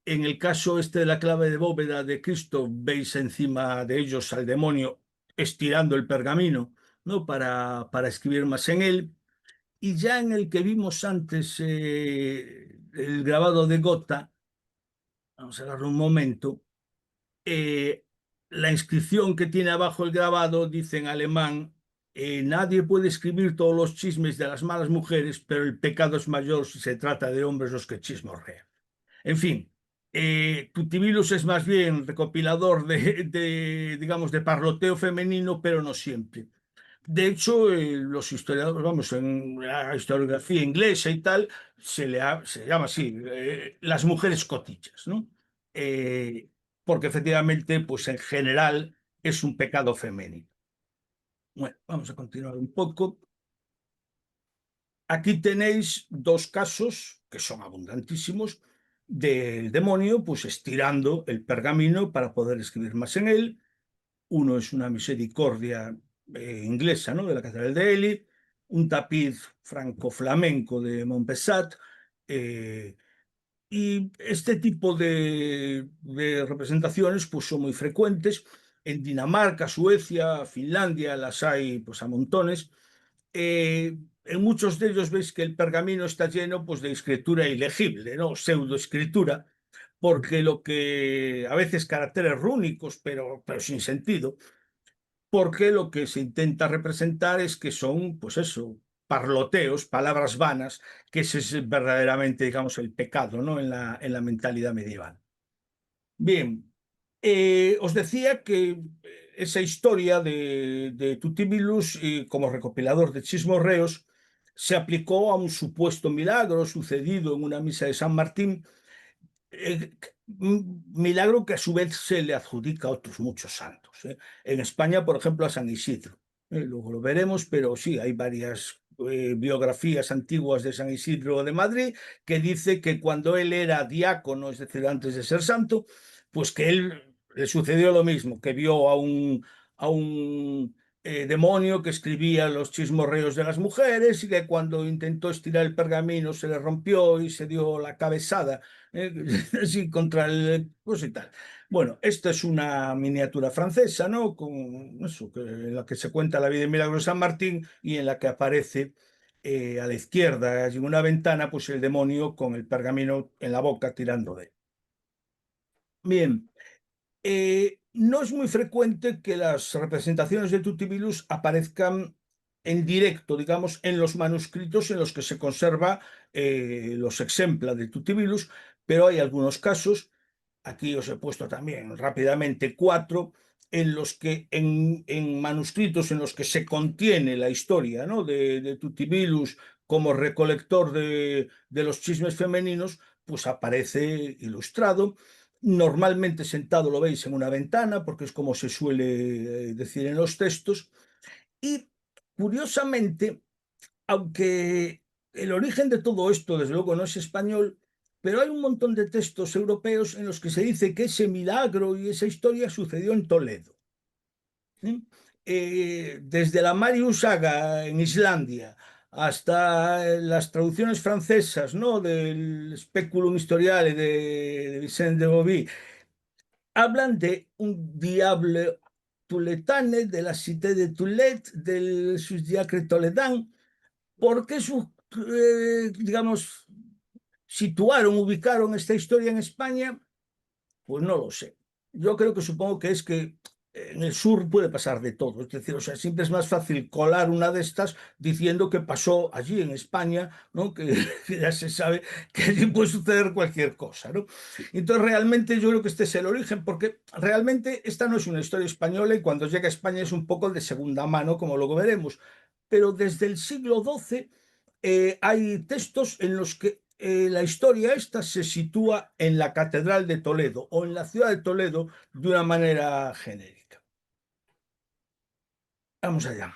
En el caso este de la clave de bóveda de Cristo, veis encima de ellos al demonio estirando el pergamino, ¿no? Para escribir más en él. Y ya en el que vimos antes, el grabado de Gotha, vamos a darle un momento, eh, la inscripción que tiene abajo el grabado dice en alemán: nadie puede escribir todos los chismes de las malas mujeres, pero el pecado es mayor si se trata de hombres los que chismorrean. En fin, Tutibilus es más bien recopilador digamos, de parloteo femenino, pero no siempre. De hecho, los historiadores, vamos, en la historiografía inglesa y tal, se llama así, las mujeres cotillas, ¿no? Eh, Porque efectivamente, pues en general es un pecado femenino. Bueno, vamos a continuar un poco. Aquí tenéis dos casos, que son abundantísimos, del demonio, pues estirando el pergamino para poder escribir más en él. Uno es una misericordia inglesa, ¿no? De la Catedral de Ely, un tapiz franco-flamenco de Montpessat, eh, y este tipo de representaciones pues, son muy frecuentes. En Dinamarca, Suecia, Finlandia las hay pues, a montones. En muchos de ellos veis que el pergamino está lleno pues, de escritura ilegible, ¿no? Pseudoescritura, porque lo que a veces caracteres rúnicos, pero sin sentido, porque lo que se intenta representar es que son, pues eso, parloteos, palabras vanas, que ese es verdaderamente, digamos, el pecado, ¿no? En la mentalidad medieval. Bien, os decía que esa historia de Tutibilus como recopilador de chismorreos se aplicó a un supuesto milagro sucedido en una misa de San Martín, milagro que a su vez se le adjudica a otros muchos santos. En España, por ejemplo, a San Isidro. Luego lo veremos, pero sí, hay varias biografías antiguas de San Isidro de Madrid que dice que cuando él era diácono, es decir, antes de ser santo, pues que él le sucedió lo mismo, que vio a un demonio que escribía los chismorreos de las mujeres, y que cuando intentó estirar el pergamino se le rompió y se dio la cabezada así contra el pues y tal. Bueno, esta es una miniatura francesa, ¿no? Con eso, en la que se cuenta la vida y milagro de San Martín, y en la que aparece a la izquierda, en una ventana, pues el demonio con el pergamino en la boca tirando de él. Bien, no es muy frecuente que las representaciones de Tutibilus aparezcan en directo, digamos, en los manuscritos en los que se conserva los exempla de Tutibilus, pero hay algunos casos, aquí os he puesto también rápidamente cuatro, en los que en manuscritos en los que se contiene la historia, ¿no? de Tutibilus como recolector de los chismes femeninos, pues aparece ilustrado. Normalmente sentado lo veis en una ventana, porque es como se suele decir en los textos. Y curiosamente, aunque el origen de todo esto, desde luego, no es español, pero hay un montón de textos europeos en los que se dice que ese milagro y esa historia sucedió en Toledo. ¿Sí? Desde la Marius Saga en Islandia hasta las traducciones francesas, ¿no? Del Speculum Historiale de Vicente de Bobby, hablan de un diable tuletane, de la cité de Toulet, del subdiacre Toledán, porque digamos, ubicaron esta historia en España. Pues no lo sé. Yo creo que supongo que es que en el sur puede pasar de todo. Es decir, o sea, siempre es más fácil colar una de estas diciendo que pasó allí en España, ¿no? Que, que ya se sabe que allí puede suceder cualquier cosa, ¿no? Entonces, realmente yo creo que este es el origen, porque realmente esta no es una historia española y cuando llega a España es un poco de segunda mano, como luego veremos. Pero desde el siglo XII hay textos en los que la historia esta se sitúa en la Catedral de Toledo o en la ciudad de Toledo de una manera genérica. Vamos allá.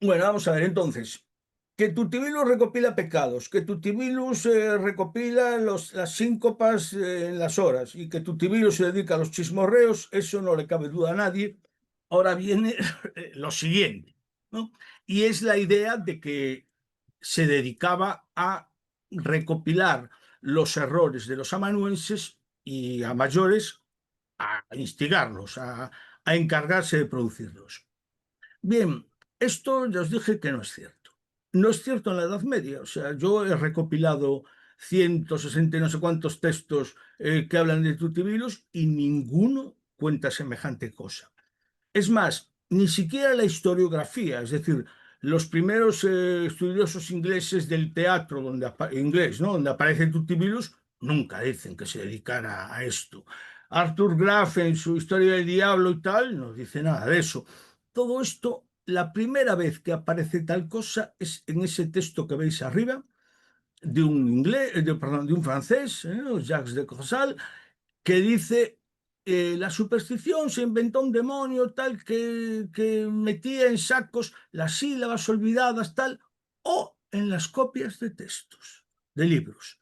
Bueno, vamos a ver entonces. Que Tutibilus recopila pecados, que Tutibilus recopila las síncopas en las horas y que Tutibilus se dedica a los chismorreos, eso no le cabe duda a nadie. Ahora viene lo siguiente, ¿no? Y es la idea de que se dedicaba a recopilar los errores de los amanuenses y a mayores a instigarlos, a encargarse de producirlos. Bien, esto ya os dije que no es cierto. No es cierto en la Edad Media. O sea, yo he recopilado 160 y no sé cuántos textos que hablan de Tutibilus y ninguno cuenta semejante cosa. Es más, ni siquiera la historiografía, es decir, los primeros estudiosos ingleses del teatro inglés, ¿no? Donde aparece Tutibilus, nunca dicen que se dedicara a esto. Arthur Graff en su Historia del Diablo y tal, no dice nada de eso. Todo esto, la primera vez que aparece tal cosa es en ese texto que veis arriba, de un inglés, perdón, de un francés, Jacques de Corsal, que dice, la superstición se inventó un demonio tal que metía en sacos las sílabas olvidadas tal o en las copias de textos, de libros.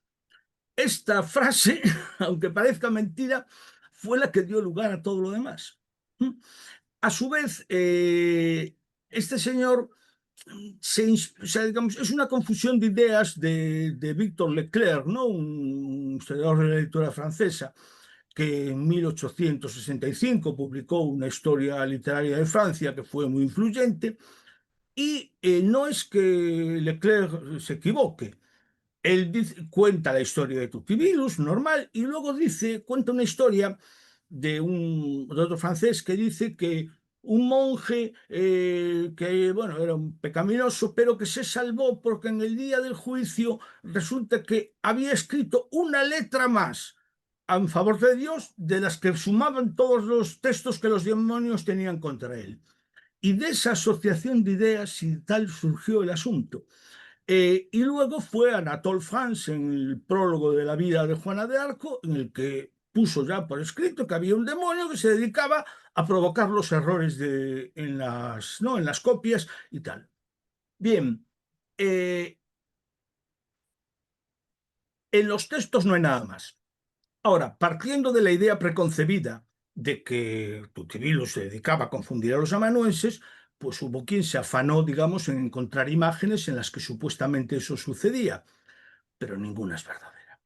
Esta frase, aunque parezca mentira, fue la que dio lugar a todo lo demás. A su vez, este señor o sea, digamos, es una confusión de ideas de Victor Leclerc, ¿no? Un historiador de la literatura francesa, que en 1865 publicó una historia literaria de Francia que fue muy influyente, y no es que Leclerc se equivoque. Él cuenta la historia de Tutibilus, normal, y luego cuenta una historia de otro francés que dice que un monje que, bueno, era un pecaminoso, pero que se salvó porque en el día del juicio resulta que había escrito una letra más en favor de Dios de las que sumaban todos los textos que los demonios tenían contra él. Y de esa asociación de ideas y tal surgió el asunto. Y luego fue Anatole France en el prólogo de la vida de Juana de Arco, en el que puso ya por escrito que había un demonio que se dedicaba a provocar los errores ¿no? en las copias y tal. Bien, eh, en los textos no hay nada más. Ahora, partiendo de la idea preconcebida de que Tutivilo se dedicaba a confundir a los amanuenses, pues hubo quien se afanó, digamos, en encontrar imágenes en las que supuestamente eso sucedía, pero ninguna es verdadera.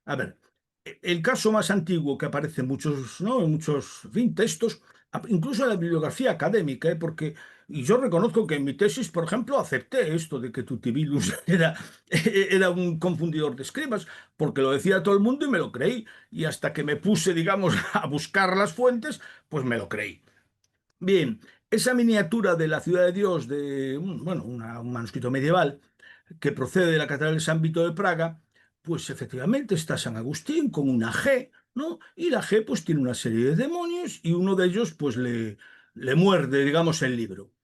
A ver, el caso más antiguo que aparece en muchos, ¿no? En muchos, en fin, textos, incluso en la bibliografía académica, porque y yo reconozco que en mi tesis, por ejemplo, acepté esto de que Tutibilus era un confundidor de escribas, porque lo decía todo el mundo y me lo creí. Y hasta que me puse, digamos, a buscar las fuentes, pues me lo creí. Bien, esa miniatura de la ciudad de Dios, bueno, un manuscrito medieval, que procede de la Catedral de San Vito de Praga, pues efectivamente está San Agustín con una G, ¿no? Y la G pues tiene una serie de demonios y uno de ellos pues le muerde, digamos, el libro.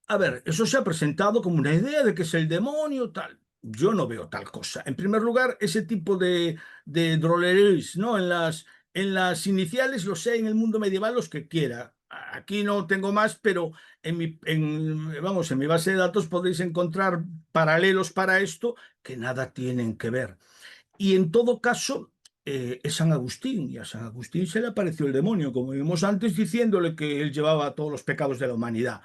A ver, eso se ha presentado como una idea de que es el demonio, tal. Yo no veo tal cosa. En primer lugar, ese tipo de drolleries, ¿no? En las iniciales los sé en el mundo medieval los que quiera. Aquí no tengo más, pero vamos, en mi base de datos podéis encontrar paralelos para esto que nada tienen que ver. Y en todo caso, es San Agustín, y a San Agustín se le apareció el demonio, como vimos antes, diciéndole que él llevaba todos los pecados de la humanidad.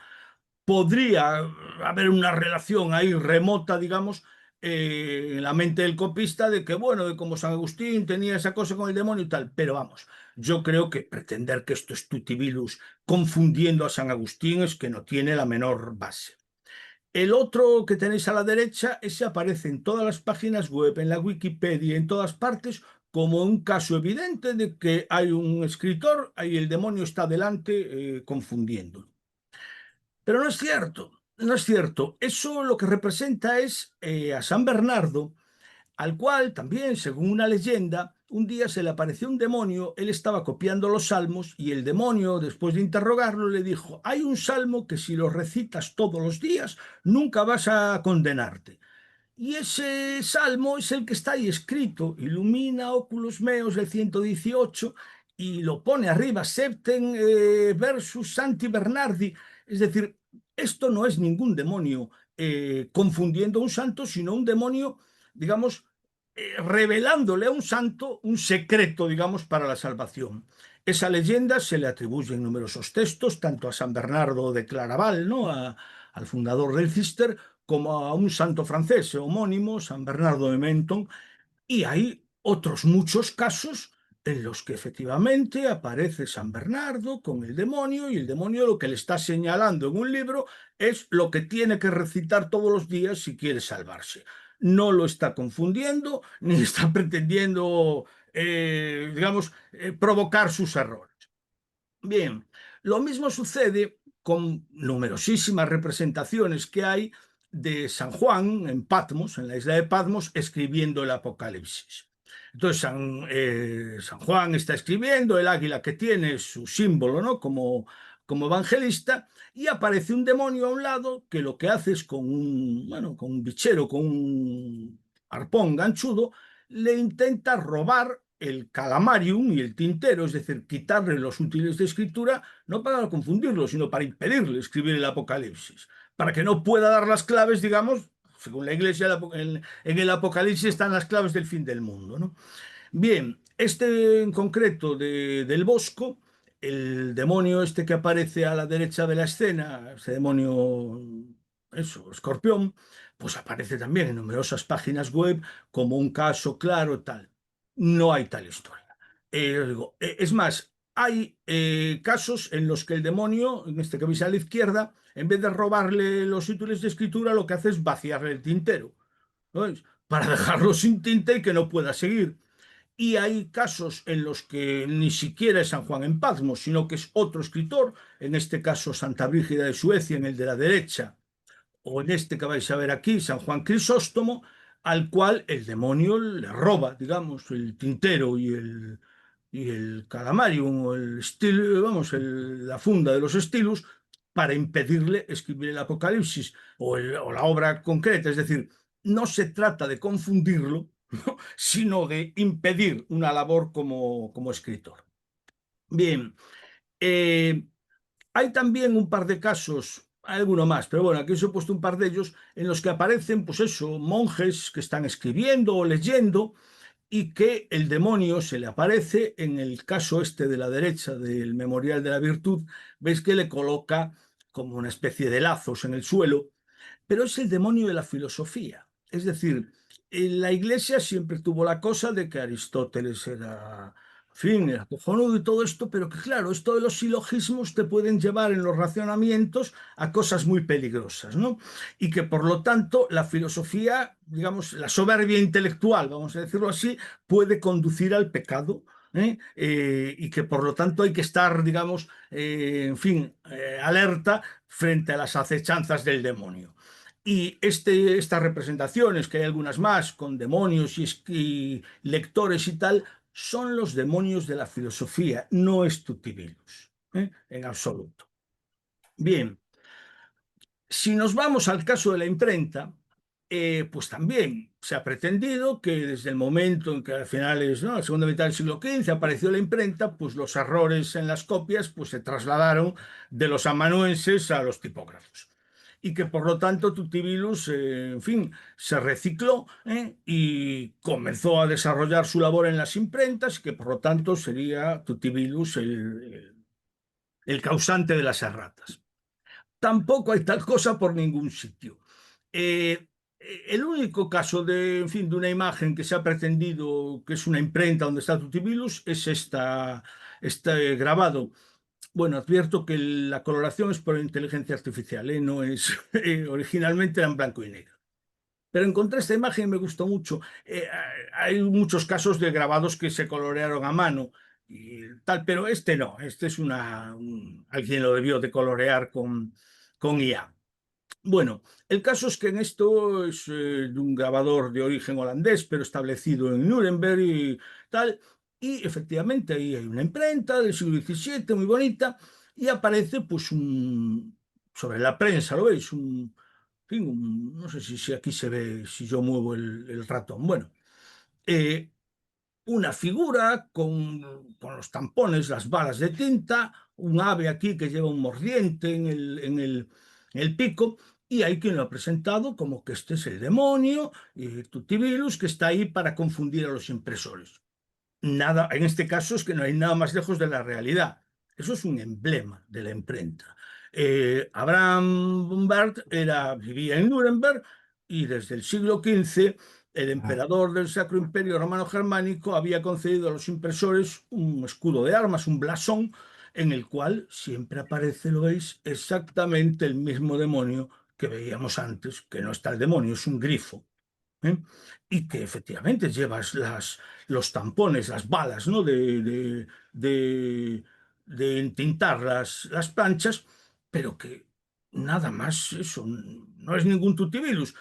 podría haber una relación ahí remota, digamos, en la mente del copista de que, bueno, de como San Agustín tenía esa cosa con el demonio y tal, pero vamos, yo creo que pretender que esto es Tutibilus confundiendo a San Agustín es que no tiene la menor base. El otro que tenéis a la derecha, ese aparece en todas las páginas web, en la Wikipedia, en todas partes, como un caso evidente de que hay un escritor y el demonio está delante confundiendo. Pero no es cierto, no es cierto. Eso lo que representa es a San Bernardo, al cual también, según una leyenda, un día se le apareció un demonio, él estaba copiando los salmos y el demonio, después de interrogarlo, le dijo, hay un salmo que si lo recitas todos los días, nunca vas a condenarte. Y ese salmo es el que está ahí escrito, Illumina oculos meos, el 118, y lo pone arriba, Septen versus Santi Bernardi. Es decir, esto no es ningún demonio confundiendo a un santo, sino un demonio, digamos, revelándole a un santo un secreto, digamos, para la salvación. Esa leyenda se le atribuye en numerosos textos, tanto a San Bernardo de Claraval, ¿no? Al fundador del Cister, como a un santo francés homónimo, San Bernardo de Menton, y hay otros muchos casos en los que efectivamente aparece San Bernardo con el demonio y el demonio lo que le está señalando en un libro es lo que tiene que recitar todos los días si quiere salvarse. No lo está confundiendo ni está pretendiendo, digamos, provocar sus errores. Bien, lo mismo sucede con numerosísimas representaciones que hay de San Juan en Patmos, en la isla de Patmos, escribiendo el Apocalipsis. Entonces, San Juan está escribiendo, el águila que tiene es su símbolo, ¿no? Como evangelista, y aparece un demonio a un lado que lo que hace es con un, bueno, con un bichero, con un arpón ganchudo, le intenta robar el calamarium y el tintero, es decir, quitarle los útiles de escritura, no para confundirlo, sino para impedirle escribir el Apocalipsis, para que no pueda dar las claves, digamos, según la Iglesia, en el Apocalipsis están las claves del fin del mundo, ¿no? Bien, este en concreto del Bosco, el demonio este que aparece a la derecha de la escena, ese demonio, eso, escorpión, pues aparece también en numerosas páginas web como un caso claro tal. No hay tal historia. Es más, hay casos en los que el demonio, en este que veis a la izquierda, en vez de robarle los útiles de escritura, lo que hace es vaciarle el tintero, ¿sabes? Para dejarlo sin tinta y que no pueda seguir. Y hay casos en los que ni siquiera es San Juan en Patmos, sino que es otro escritor, en este caso Santa Brígida de Suecia, en el de la derecha, o en este que vais a ver aquí, San Juan Crisóstomo, al cual el demonio le roba, digamos, el tintero y el calamarium, o el vamos, la funda de los estilos, para impedirle escribir el Apocalipsis o la obra concreta. Es decir, no se trata de confundirlo, ¿no? Sino de impedir una labor como escritor. Bien, eh, hay también un par de casos, hay alguno más, pero bueno, aquí os he puesto un par de ellos en los que aparecen, pues eso, monjes que están escribiendo o leyendo y que el demonio se le aparece. En el caso este de la derecha del Memorial de la Virtud, veis que le coloca como una especie de lazos en el suelo, pero es el demonio de la filosofía. Es decir, en la Iglesia siempre tuvo la cosa de que Aristóteles era, en fin, era cojonudo y todo esto, pero que claro, esto de los silogismos te pueden llevar en los racionamientos a cosas muy peligrosas, ¿no? Y que por lo tanto la filosofía, digamos, la soberbia intelectual, vamos a decirlo así, puede conducir al pecado. Y que por lo tanto hay que estar, digamos, en fin, alerta frente a las acechanzas del demonio. Y estas representaciones, que hay algunas más, con demonios y lectores y tal, son los demonios de la filosofía, no es Tutibilus, en absoluto. Bien, si nos vamos al caso de la imprenta, pues también se ha pretendido que desde el momento en que a finales, ¿no?, la segunda mitad del siglo XV apareció la imprenta, pues los errores en las copias pues, se trasladaron de los amanuenses a los tipógrafos. Y que por lo tanto Tutibilus, en fin, se recicló y comenzó a desarrollar su labor en las imprentas, y que por lo tanto sería Tutibilus el causante de las erratas. tampoco hay tal cosa por ningún sitio. Eh, el único caso de, en fin, de una imagen que se ha pretendido que es una imprenta donde está Tutibilus es este grabado. Bueno, advierto que la coloración es por inteligencia artificial, ¿eh? No es, originalmente era en blanco y negro. Pero encontré esta imagen y me gustó mucho. Hay muchos casos de grabados que se colorearon a mano y tal, pero este no, este es alguien lo debió de colorear con IA. Bueno, el caso es que en esto es de un grabador de origen holandés, pero establecido en Nuremberg y tal, y efectivamente ahí hay una imprenta del siglo XVII muy bonita, y aparece pues sobre la prensa, ¿lo veis? En fin, no sé si aquí se ve, si yo muevo el ratón. Bueno, eh, una figura con los tampones, las balas de tinta, un ave aquí que lleva un mordiente en el pico, y hay quien lo ha presentado como que este es el demonio, Tutivirus, que está ahí para confundir a los impresores. Nada, en este caso es que no hay nada más lejos de la realidad. Eso es un emblema de la imprenta. Abraham Bombard vivía en Nuremberg y desde el siglo XV el Ah, emperador del Sacro Imperio Romano Germánico había concedido a los impresores un escudo de armas, un blasón, en el cual siempre aparece, lo veis, exactamente el mismo demonio que veíamos antes, que no está el demonio, es un grifo. ¿Eh? Y que efectivamente llevas los tampones, las balas, ¿no? De entintar las planchas, pero que nada más eso, no es ningún tutivirus.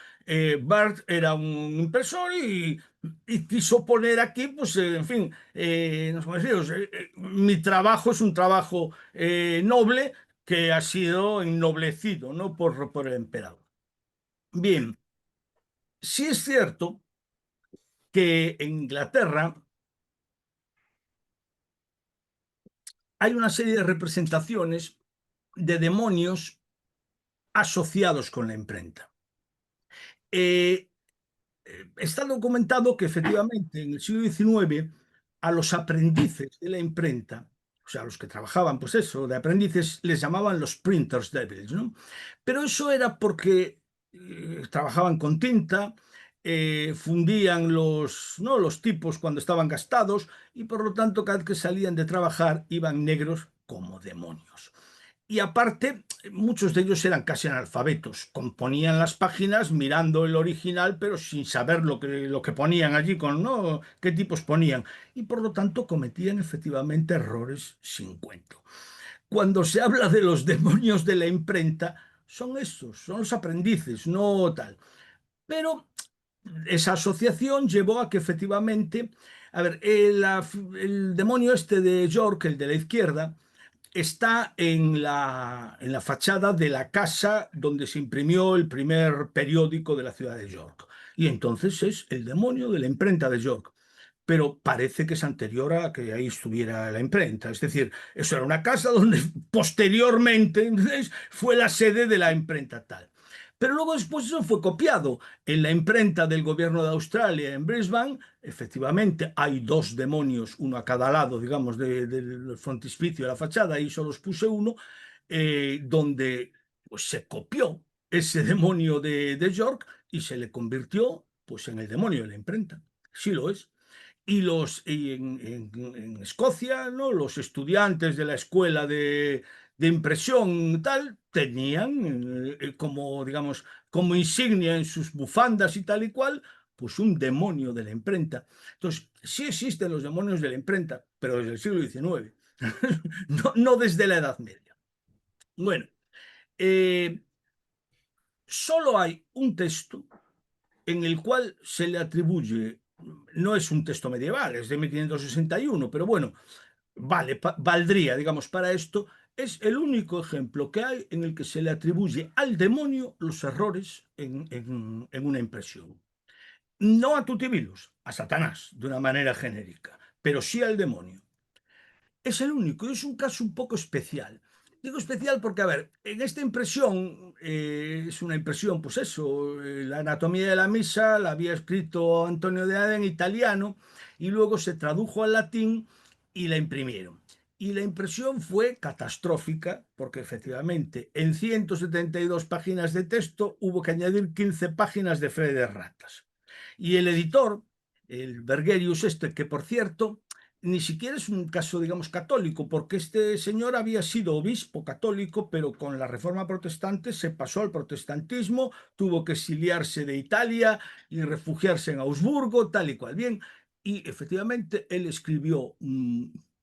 Bart era un impresor y quiso poner aquí, pues, en fin, no sé cómo deciros, mi trabajo es un trabajo noble que ha sido ennoblecido, ¿no? Por el emperador. Bien, sí es cierto que en Inglaterra hay una serie de representaciones de demonios asociados con la imprenta. Eh, Está documentado que efectivamente en el siglo XIX a los aprendices de la imprenta, o sea, a los que trabajaban, pues eso, de aprendices, les llamaban los printers devils, ¿no? Pero eso era porque trabajaban con tinta, fundían ¿no? los tipos cuando estaban gastados y por lo tanto cada vez que salían de trabajar iban negros como demonios. Y aparte, muchos de ellos eran casi analfabetos, componían las páginas mirando el original, pero sin saber lo que ponían allí, ¿no? qué tipos ponían. Y por lo tanto cometían efectivamente errores sin cuento. Cuando se habla de los demonios de la imprenta, son estos, son los aprendices, no tal. Pero esa asociación llevó a que efectivamente, a ver, el demonio este de York, el de la izquierda, está en la fachada de la casa donde se imprimió el primer periódico de la ciudad de York. Y entonces es el demonio de la imprenta de York. Pero parece que es anterior a que ahí estuviera la imprenta. Es decir, eso era una casa donde posteriormente entonces, fue la sede de la imprenta tal. Pero luego después eso fue copiado en la imprenta del gobierno de Australia en Brisbane. Efectivamente, hay dos demonios, uno a cada lado, digamos, del frontispicio de la fachada, ahí solo os puse uno, donde pues, se copió ese demonio de York y se le convirtió pues, en el demonio de la imprenta. Sí lo es. En Escocia, ¿no? Los estudiantes de la escuela de impresión tal tenían como, digamos, como insignia en sus bufandas y tal y cual, pues un demonio de la imprenta. Entonces, sí existen los demonios de la imprenta, pero desde el siglo XIX, no desde la Edad Media. Bueno, eh, solo hay un texto en el cual se le atribuye, no es un texto medieval, es de 1561, pero bueno, vale, valdría, digamos, para esto, es el único ejemplo que hay en el que se le atribuye al demonio los errores en una impresión. No a Tutibilus, a Satanás, de una manera genérica, pero sí al demonio. Es el único y es un caso un poco especial. Digo especial porque, a ver, en esta impresión, es una impresión, pues eso, la anatomía de la misa la había escrito Antonio de Ade en italiano y luego se tradujo al latín y la imprimieron. Y la impresión fue catastrófica porque efectivamente en 172 páginas de texto hubo que añadir 15 páginas de fe de ratas. Y el editor, el Bergerius este, que por cierto ni siquiera es un caso, digamos, católico, porque este señor había sido obispo católico, pero con la reforma protestante se pasó al protestantismo, tuvo que exiliarse de Italia y refugiarse en Augsburgo, tal y cual. Bien, y efectivamente él escribió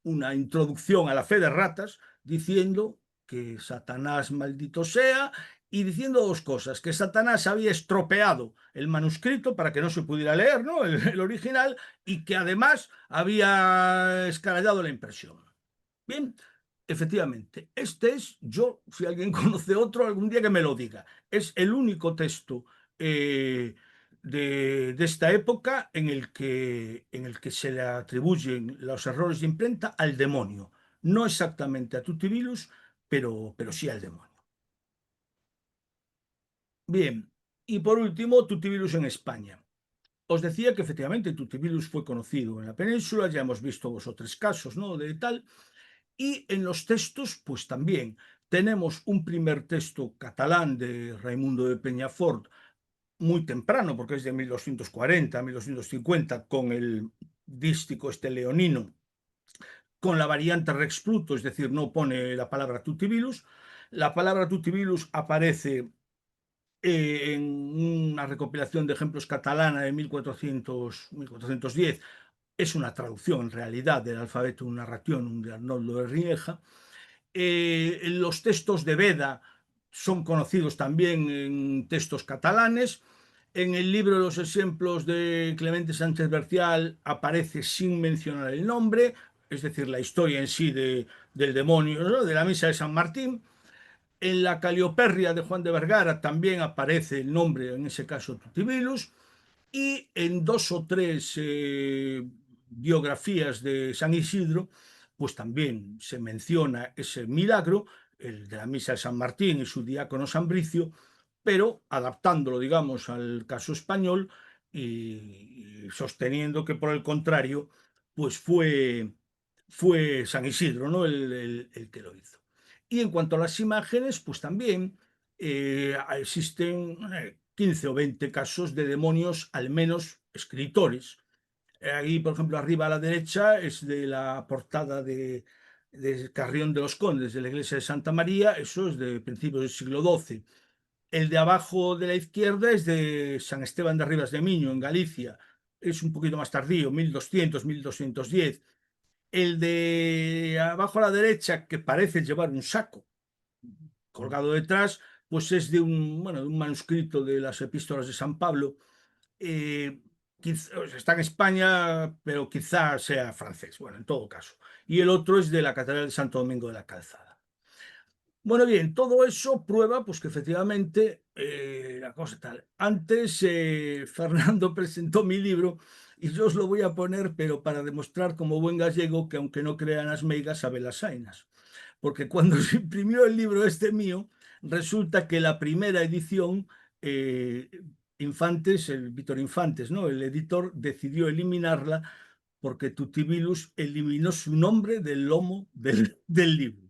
una introducción a la fe de ratas diciendo que Satanás maldito sea y diciendo dos cosas, que Satanás había estropeado el manuscrito para que no se pudiera leer, ¿no? El original, y que además había escarallado la impresión. Bien, efectivamente, este es, yo, si alguien conoce otro, algún día que me lo diga, es el único texto de esta época en el que se le atribuyen los errores de imprenta al demonio. No exactamente a Tutibilus, pero sí al demonio. Bien, y por último, Tutibilus en España. Os decía que efectivamente Tutibilus fue conocido en la península, ya hemos visto dos o tres casos, ¿no? De tal. Y en los textos, pues también tenemos un primer texto catalán de Raimundo de Peñafort, muy temprano, porque es de 1240, 1250, con el dístico este leonino, con la variante Rex Pluto, es decir, no pone la palabra Tutibilus. La palabra Tutibilus aparece en una recopilación de ejemplos catalana de 1400, 1410. Es una traducción en realidad del alfabeto narración de Arnoldo de Rieja. Los textos de Beda son conocidos también en textos catalanes. En el libro de los ejemplos de Clemente Sánchez Bercial aparece sin mencionar el nombre, es decir, la historia en sí del demonio, ¿no? De la misa de San Martín. En la Calioperria de Juan de Vergara también aparece el nombre, en ese caso Tutibilus, y en dos o tres biografías de San Isidro, pues también se menciona ese milagro, el de la misa de San Martín y su diácono San Bricio, pero adaptándolo, digamos, al caso español y sosteniendo que por el contrario, pues fue San Isidro, ¿no? El que lo hizo. Y en cuanto a las imágenes, pues también existen 15 o 20 casos de demonios, al menos escritores. Ahí, por ejemplo, arriba a la derecha es de la portada de Carrión de los Condes, de la iglesia de Santa María, eso es de principios del siglo XII. El de abajo de la izquierda es de San Esteban de Ribas de Miño, en Galicia, es un poquito más tardío, 1200, 1210. El de abajo a la derecha, que parece llevar un saco colgado detrás, pues es de bueno, de un manuscrito de las epístolas de San Pablo. Eh, Está en España, pero quizá sea francés, bueno, en todo caso. Y el otro es de la Catedral de Santo Domingo de la Calzada. Bueno, bien, todo eso prueba pues que efectivamente la cosa tal. Antes Fernando presentó mi libro y yo os lo voy a poner, pero para demostrar como buen gallego que aunque no crean las meigas, sabe las sainas. Porque cuando se imprimió el libro este mío, resulta que la primera edición, eh, Infantes, el Víctor Infantes, ¿no? El editor decidió eliminarla porque Tutibilus eliminó su nombre del lomo del libro.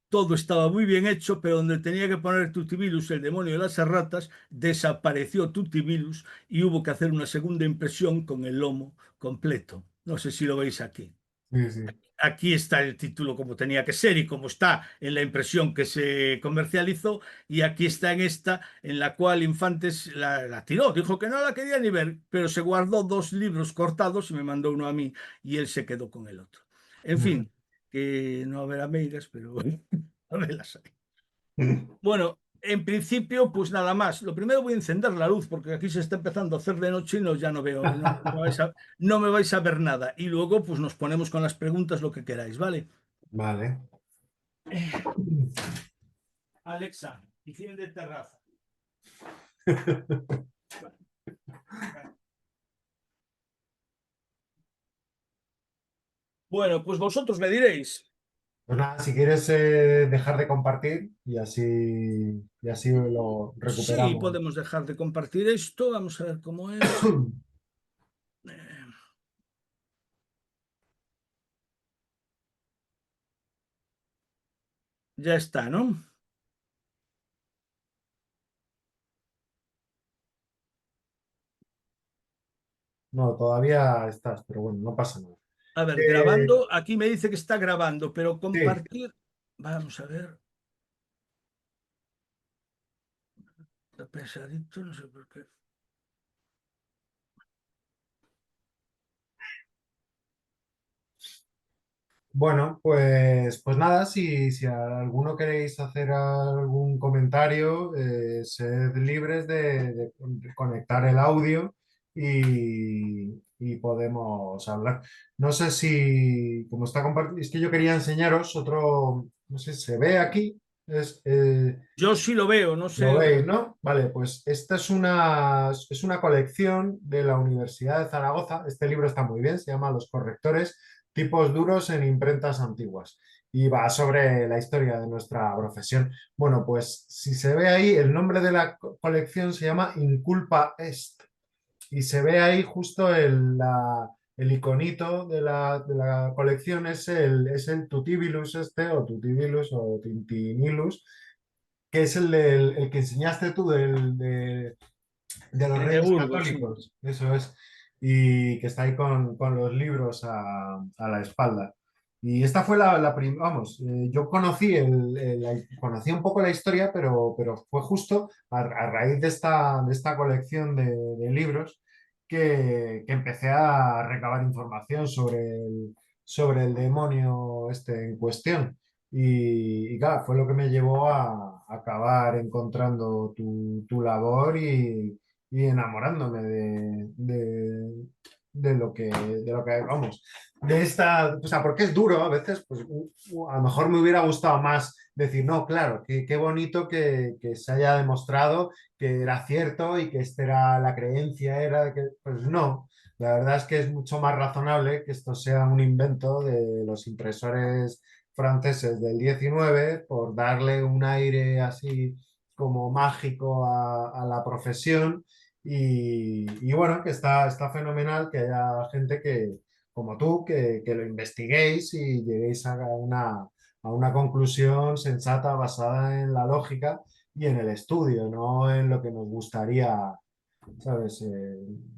Todo estaba muy bien hecho, pero donde tenía que poner Tutibilus, el demonio de las erratas, desapareció Tutibilus y hubo que hacer una segunda impresión con el lomo completo. No sé si lo veis aquí. Sí, sí. Aquí está el título como tenía que ser y como está en la impresión que se comercializó, y aquí está en esta, en la cual Infantes la tiró, dijo que no la quería ni ver, pero se guardó dos libros cortados y me mandó uno a mí y él se quedó con el otro. En fin, que no habrá meigas, pero a ver las hay. Bueno, en principio, pues nada más. Lo primero voy a encender la luz porque aquí se está empezando a hacer de noche y no, ya no veo, no me vais a ver nada. Y luego, pues nos ponemos con las preguntas lo que queráis, ¿vale? Vale. Alexa, higiene de terraza. Bueno, pues vosotros me diréis. Pues nada, si quieres dejar de compartir y así lo Sí, recuperamos. podemos dejar de compartir esto. Vamos a ver cómo es. Eh, Ya está, ¿no? No, todavía estás, pero bueno, no pasa nada. A ver, Eh, grabando. Aquí me dice que está grabando, pero sí, compartir. Vamos a ver. Está pesadito, no sé por qué. bueno, pues nada, si alguno queréis hacer algún comentario, sed libres de conectar el audio y podemos hablar. No sé si, como está compartido, es que yo quería enseñaros otro, no sé, se ve aquí, es, Yo sí lo veo, no lo sé. veis, ¿no? Vale, pues esta es una colección de la Universidad de Zaragoza. Este libro está muy bien, se llama Los correctores, tipos duros en imprentas antiguas y va sobre la historia de nuestra profesión. Bueno, pues si se ve ahí, el nombre de la colección se llama Inculpa Est y se ve ahí justo el iconito de la colección es el Tutibilus este, o Tutibilus o Tintinilus, que es el que enseñaste tú de los En Reyes Burgos, sí. Católicos, eso es, y que está ahí con los libros a la espalda. Y esta fue vamos, yo conocí, conocí un poco la historia, pero fue justo a raíz de esta colección de libros que empecé a recabar información sobre el demonio este en cuestión. Y claro, fue lo que me llevó a acabar encontrando tu labor y enamorándome de lo que, vamos, de esta, o sea, porque es duro a veces, pues a lo mejor me hubiera gustado más decir, no, claro, qué bonito que se haya demostrado que era cierto y que esta era la creencia, era que, pues no, la verdad es que es mucho más razonable que esto sea un invento de los impresores franceses del 19 por darle un aire así como mágico a la profesión y bueno, que está fenomenal que haya gente como tú que lo investiguéis y lleguéis a una conclusión sensata basada en la lógica y en el estudio, no en lo que nos gustaría, ¿sabes?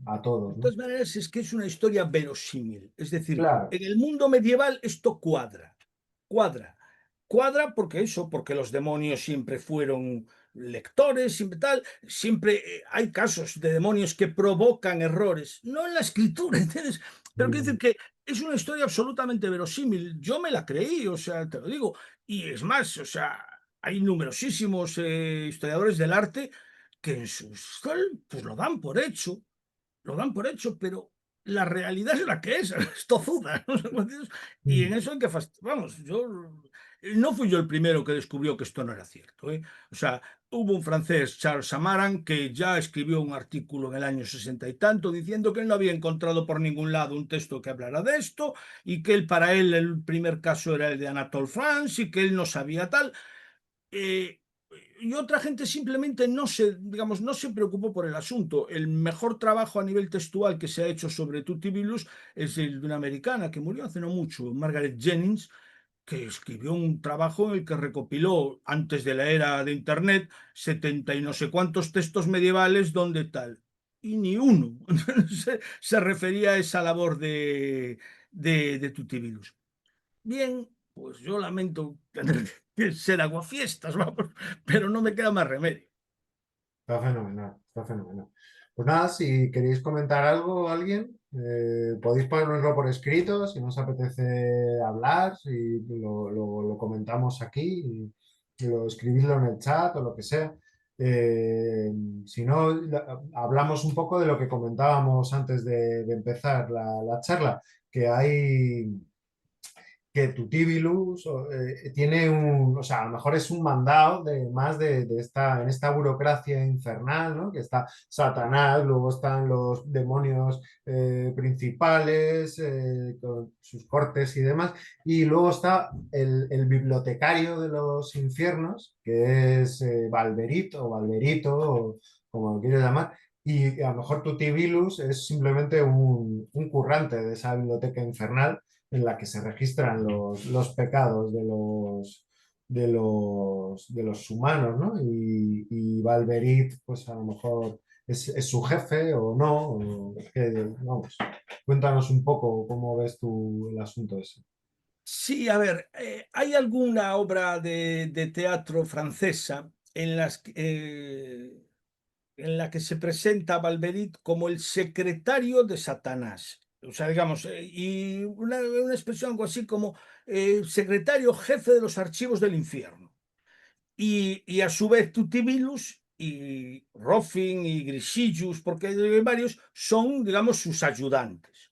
A todos, De ¿no? todas maneras, es que es una historia verosímil. Es decir, Claro. en el mundo medieval esto cuadra, cuadra, cuadra porque eso, porque los demonios siempre fueron lectores, siempre tal, siempre hay casos de demonios que provocan errores, no en la escritura, ¿entiendes? Pero quiero decir que es una historia absolutamente verosímil. Yo me la creí, o sea, te lo digo. Y es más, o sea, hay numerosísimos historiadores del arte que en sus, pues lo dan por hecho, lo dan por hecho, pero la realidad es la que es tozuda. ¿No? Y en Mm. eso hay que vamos, yo no fui yo el primero que descubrió que esto no era cierto, ¿eh? O sea, hubo un francés, Charles Samaran, que ya escribió un artículo en el año 60 y tanto diciendo que él no había encontrado por ningún lado un texto que hablara de esto y que él, para él el primer caso era el de Anatole France y que él no sabía tal. eh, y otra gente simplemente no se, digamos, no se preocupó por el asunto. El mejor trabajo a nivel textual que se ha hecho sobre Tutibilus es el de una americana que murió hace no mucho, Margaret Jennings, que escribió un trabajo en el que recopiló, antes de la era de Internet, 70 y no sé cuántos textos medievales donde tal. Y ni uno se refería a esa labor de Tutibilus. Bien, pues yo lamento tener que ser aguafiestas, vamos, pero no me queda más remedio. Está fenomenal, está fenomenal. Pues nada, si queréis comentar algo alguien, podéis ponernoslo por escrito, si no os apetece hablar, si lo comentamos aquí, y lo escribidlo en el chat o lo que sea. Eh, si no, hablamos un poco de lo que comentábamos antes de empezar la charla, que hay que Tutibilus tiene o sea, a lo mejor es un mandado de más en esta burocracia infernal, ¿no? Que está Satanás, luego están los demonios principales con sus cortes y demás, y luego está el bibliotecario de los infiernos, que es Valverito o Valverito, o como lo quieras llamar. Y a lo mejor Tutibilus es simplemente un currante de esa biblioteca infernal en la que se registran los pecados de los humanos, ¿no? Y Valverit, pues a lo mejor es su jefe o no. Vamos, cuéntanos un poco cómo ves tú el asunto ese. Sí, a ver, hay alguna obra de teatro francesa en la que se presenta a Valverit como el secretario de Satanás. O sea, digamos, y una expresión algo así como secretario jefe de los archivos del infierno. Y a su vez Tutibilus y Ruffin y Grisillus, porque hay varios, son, digamos, sus ayudantes.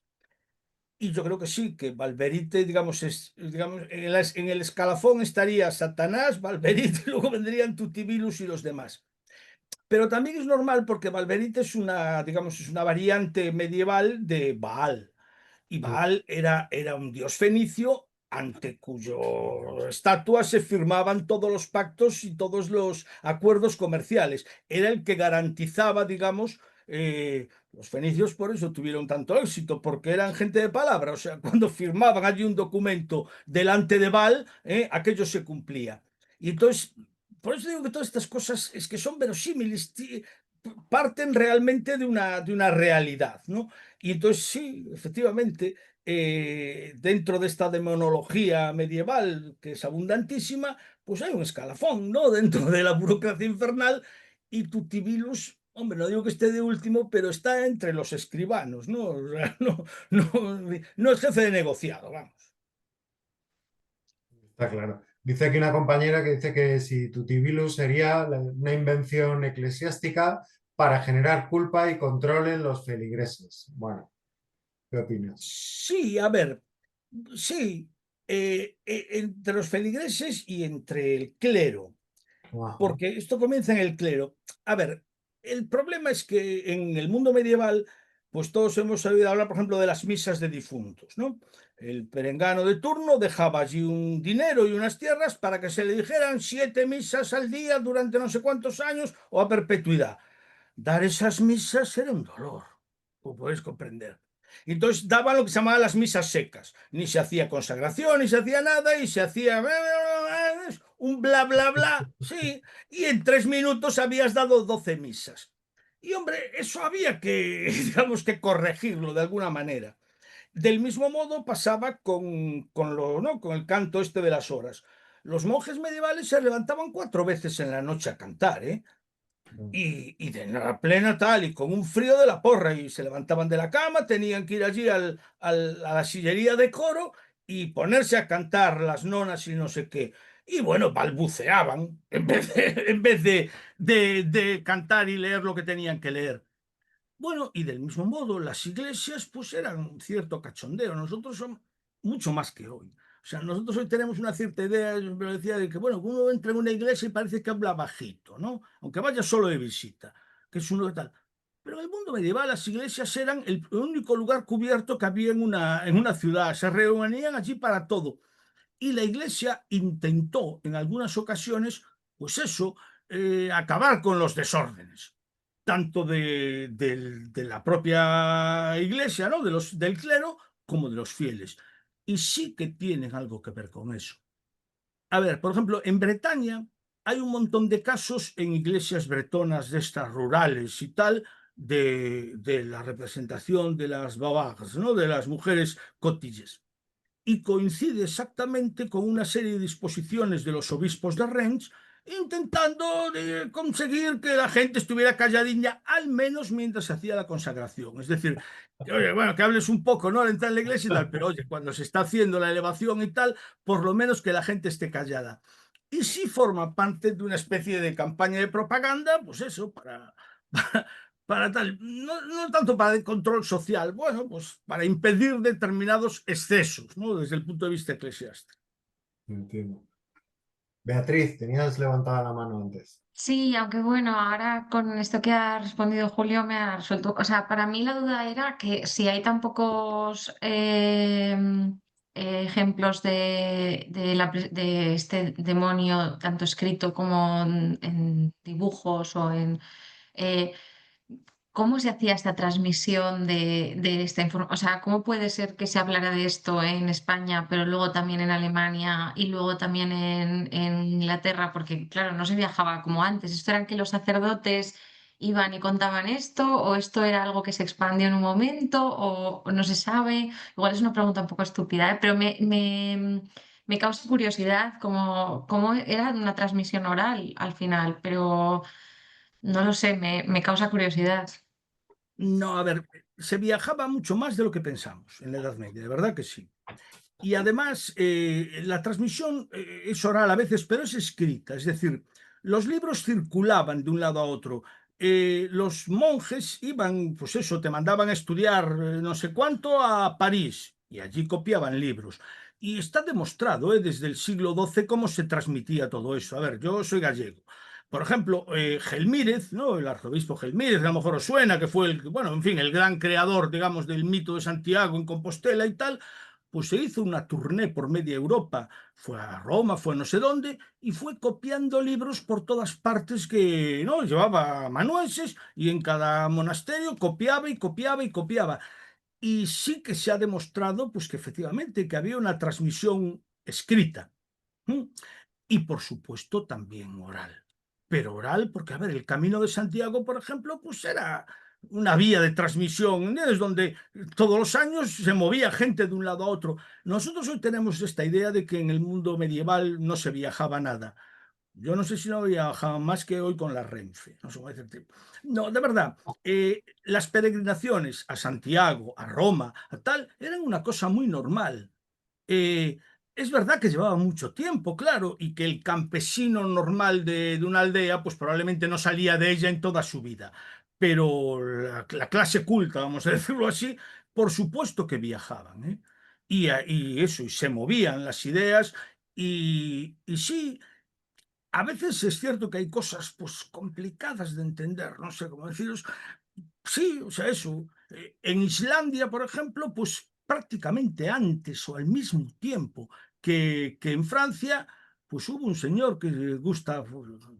Y yo creo que sí, que Valverite, digamos, digamos en el escalafón estaría Satanás, Valverite, y luego vendrían Tutibilus y los demás. Pero también es normal porque Valverite es una, digamos, es una variante medieval de Baal. Y Baal era un dios fenicio ante cuyo estatua se firmaban todos los pactos y todos los acuerdos comerciales. Era el que garantizaba, digamos, los fenicios por eso tuvieron tanto éxito, porque eran gente de palabra. O sea, cuando firmaban allí un documento delante de Baal, aquello se cumplía. Y entonces, por eso digo que todas estas cosas es que son verosímiles, parten realmente de una realidad, ¿no? Y entonces sí, efectivamente, dentro de esta demonología medieval, que es abundantísima, pues hay un escalafón, ¿no? Dentro de la burocracia infernal y Tutibilus, hombre, no digo que esté de último, pero está entre los escribanos, ¿no? O sea, no es jefe de negociado, vamos. Está claro. Dice aquí una compañera que dice que si Tutibilus sería una invención eclesiástica para generar culpa y control en los feligreses. Bueno, ¿qué opinas? Sí, a ver, sí, entre los feligreses y entre el clero. Ajá, Porque esto comienza en el clero. A ver, el problema es que en el mundo medieval, pues todos hemos oído hablar, por ejemplo, de las misas de difuntos, ¿no? El perengano de turno dejaba allí un dinero y unas tierras para que se le dijeran 7 misas al día durante no sé cuántos años o a perpetuidad. Dar esas misas era un dolor, como podéis comprender. Y entonces daban lo que se llamaba las misas secas. Ni se hacía consagración, ni se hacía nada, y se hacía un bla, bla, bla, sí, y en 3 minutos habías dado 12 misas. Y hombre, eso había que, digamos, que corregirlo de alguna manera. Del mismo modo pasaba ¿no? Con el canto este de las horas. Los monjes medievales se levantaban 4 veces en la noche a cantar, ¿eh? Y de la plena tal, y con un frío de la porra, y se levantaban de la cama, tenían que ir allí a la sillería de coro y ponerse a cantar las nonas y no sé qué. Y bueno, balbuceaban en vez de cantar y leer lo que tenían que leer. Bueno, y del mismo modo, las iglesias pues eran un cierto cachondeo. Nosotros somos mucho más que hoy. O sea, nosotros hoy tenemos una cierta idea, yo me lo decía, de que, bueno, uno entra en una iglesia y parece que habla bajito, ¿no? Aunque vaya solo de visita, que es uno de tal. Pero en el mundo medieval las iglesias eran el único lugar cubierto que había en una ciudad. Se reunían allí para todo. Y la iglesia intentó en algunas ocasiones, pues eso, acabar con los desórdenes, tanto de la propia iglesia, ¿no? Del clero, como de los fieles. Y sí que tienen algo que ver con eso. A ver, por ejemplo, en Bretaña hay un montón de casos en iglesias bretonas de estas rurales y tal, de la representación de las babagas, ¿no? De las mujeres cotillas y coincide exactamente con una serie de disposiciones de los obispos de Rennes intentando conseguir que la gente estuviera calladilla, al menos mientras se hacía la consagración. Es decir, que, oye, bueno, que hables un poco, ¿no? Al entrar en la iglesia y tal, pero oye, cuando se está haciendo la elevación y tal, por lo menos que la gente esté callada. Y sí forma parte de una especie de campaña de propaganda, pues eso, para tal, no tanto para el control social, bueno, pues para impedir determinados excesos, ¿no? Desde el punto de vista eclesiástico. entiendo. Beatriz, tenías levantada la mano antes. Sí, aunque bueno, ahora con esto que ha respondido Julio me ha resuelto. O sea, para mí la duda era que si hay tan pocos ejemplos de este demonio, tanto escrito como en dibujos o en... eh, ¿cómo se hacía esta transmisión de esta información? O sea, ¿cómo puede ser que se hablara de esto en España, pero luego también en Alemania y luego también en Inglaterra? Porque, claro, no se viajaba como antes. ¿Esto eran que los sacerdotes iban y contaban esto? ¿O esto era algo que se expandió en un momento? ¿O no se sabe? Igual es una pregunta un poco estúpida, ¿eh? Pero me causa curiosidad cómo era una transmisión oral al final, pero no lo sé, me causa curiosidad. No, a ver, se viajaba mucho más de lo que pensamos en la Edad Media, de verdad que sí. Y además, la transmisión es oral a veces, pero es escrita. Es decir, los libros circulaban de un lado a otro. Los monjes iban, pues eso, te mandaban a estudiar no sé cuánto a París y allí copiaban libros. Y está demostrado, desde el siglo XII cómo se transmitía todo eso. A ver, yo soy gallego. Por ejemplo, Gelmírez, ¿no? El arzobispo Gelmírez, a lo mejor os suena, que fue el, bueno, en fin, el gran creador, digamos, del mito de Santiago en Compostela y tal, pues se hizo una tournée por media Europa, fue a Roma, fue a no sé dónde, y fue copiando libros por todas partes que, ¿no? Llevaba amanuenses y en cada monasterio copiaba y copiaba y copiaba. Y sí que se ha demostrado, pues que efectivamente, que había una transmisión escrita. ¿Mm? Y por supuesto también oral. Pero oral, porque a ver, el Camino de Santiago, por ejemplo, pues era una vía de transmisión, es donde todos los años se movía gente de un lado a otro. Nosotros hoy tenemos esta idea de que en el mundo medieval no se viajaba nada. Yo no sé si no viajaba más que hoy con la Renfe. No sé cómo decirte. No, de verdad, las peregrinaciones a Santiago, a Roma, a tal, eran una cosa muy normal. Eh, es verdad que llevaba mucho tiempo, claro, y que el campesino normal de una aldea, pues probablemente no salía de ella en toda su vida. Pero la clase culta, vamos a decirlo así, por supuesto que viajaban, ¿eh? Y eso, y se movían las ideas, y sí, a veces es cierto que hay cosas pues complicadas de entender, no sé cómo deciros. Sí, o sea, eso. En Islandia, por ejemplo, pues prácticamente antes o al mismo tiempo que en Francia, pues hubo un señor que Gustav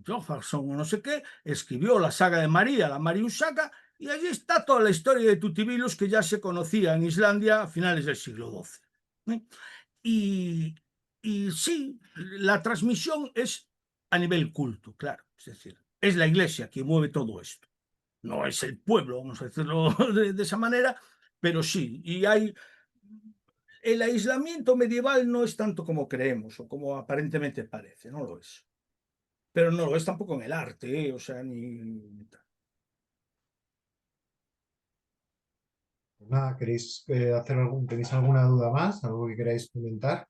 Johansson o no sé qué, escribió la saga de María, la Mariusaga, y allí está toda la historia de Tutibilus que ya se conocía en Islandia a finales del siglo XII. ¿Eh? Y, y sí, la transmisión es a nivel culto, claro. Es decir, es la iglesia quien mueve todo esto. No es el pueblo, vamos a decirlo de esa manera, pero sí. Y hay. El aislamiento medieval no es tanto como creemos o como aparentemente parece, no lo es. Pero no lo es tampoco en el arte, o sea, ni. Pues nada, ¿queréis tenéis alguna duda más? ¿Algo que queráis comentar?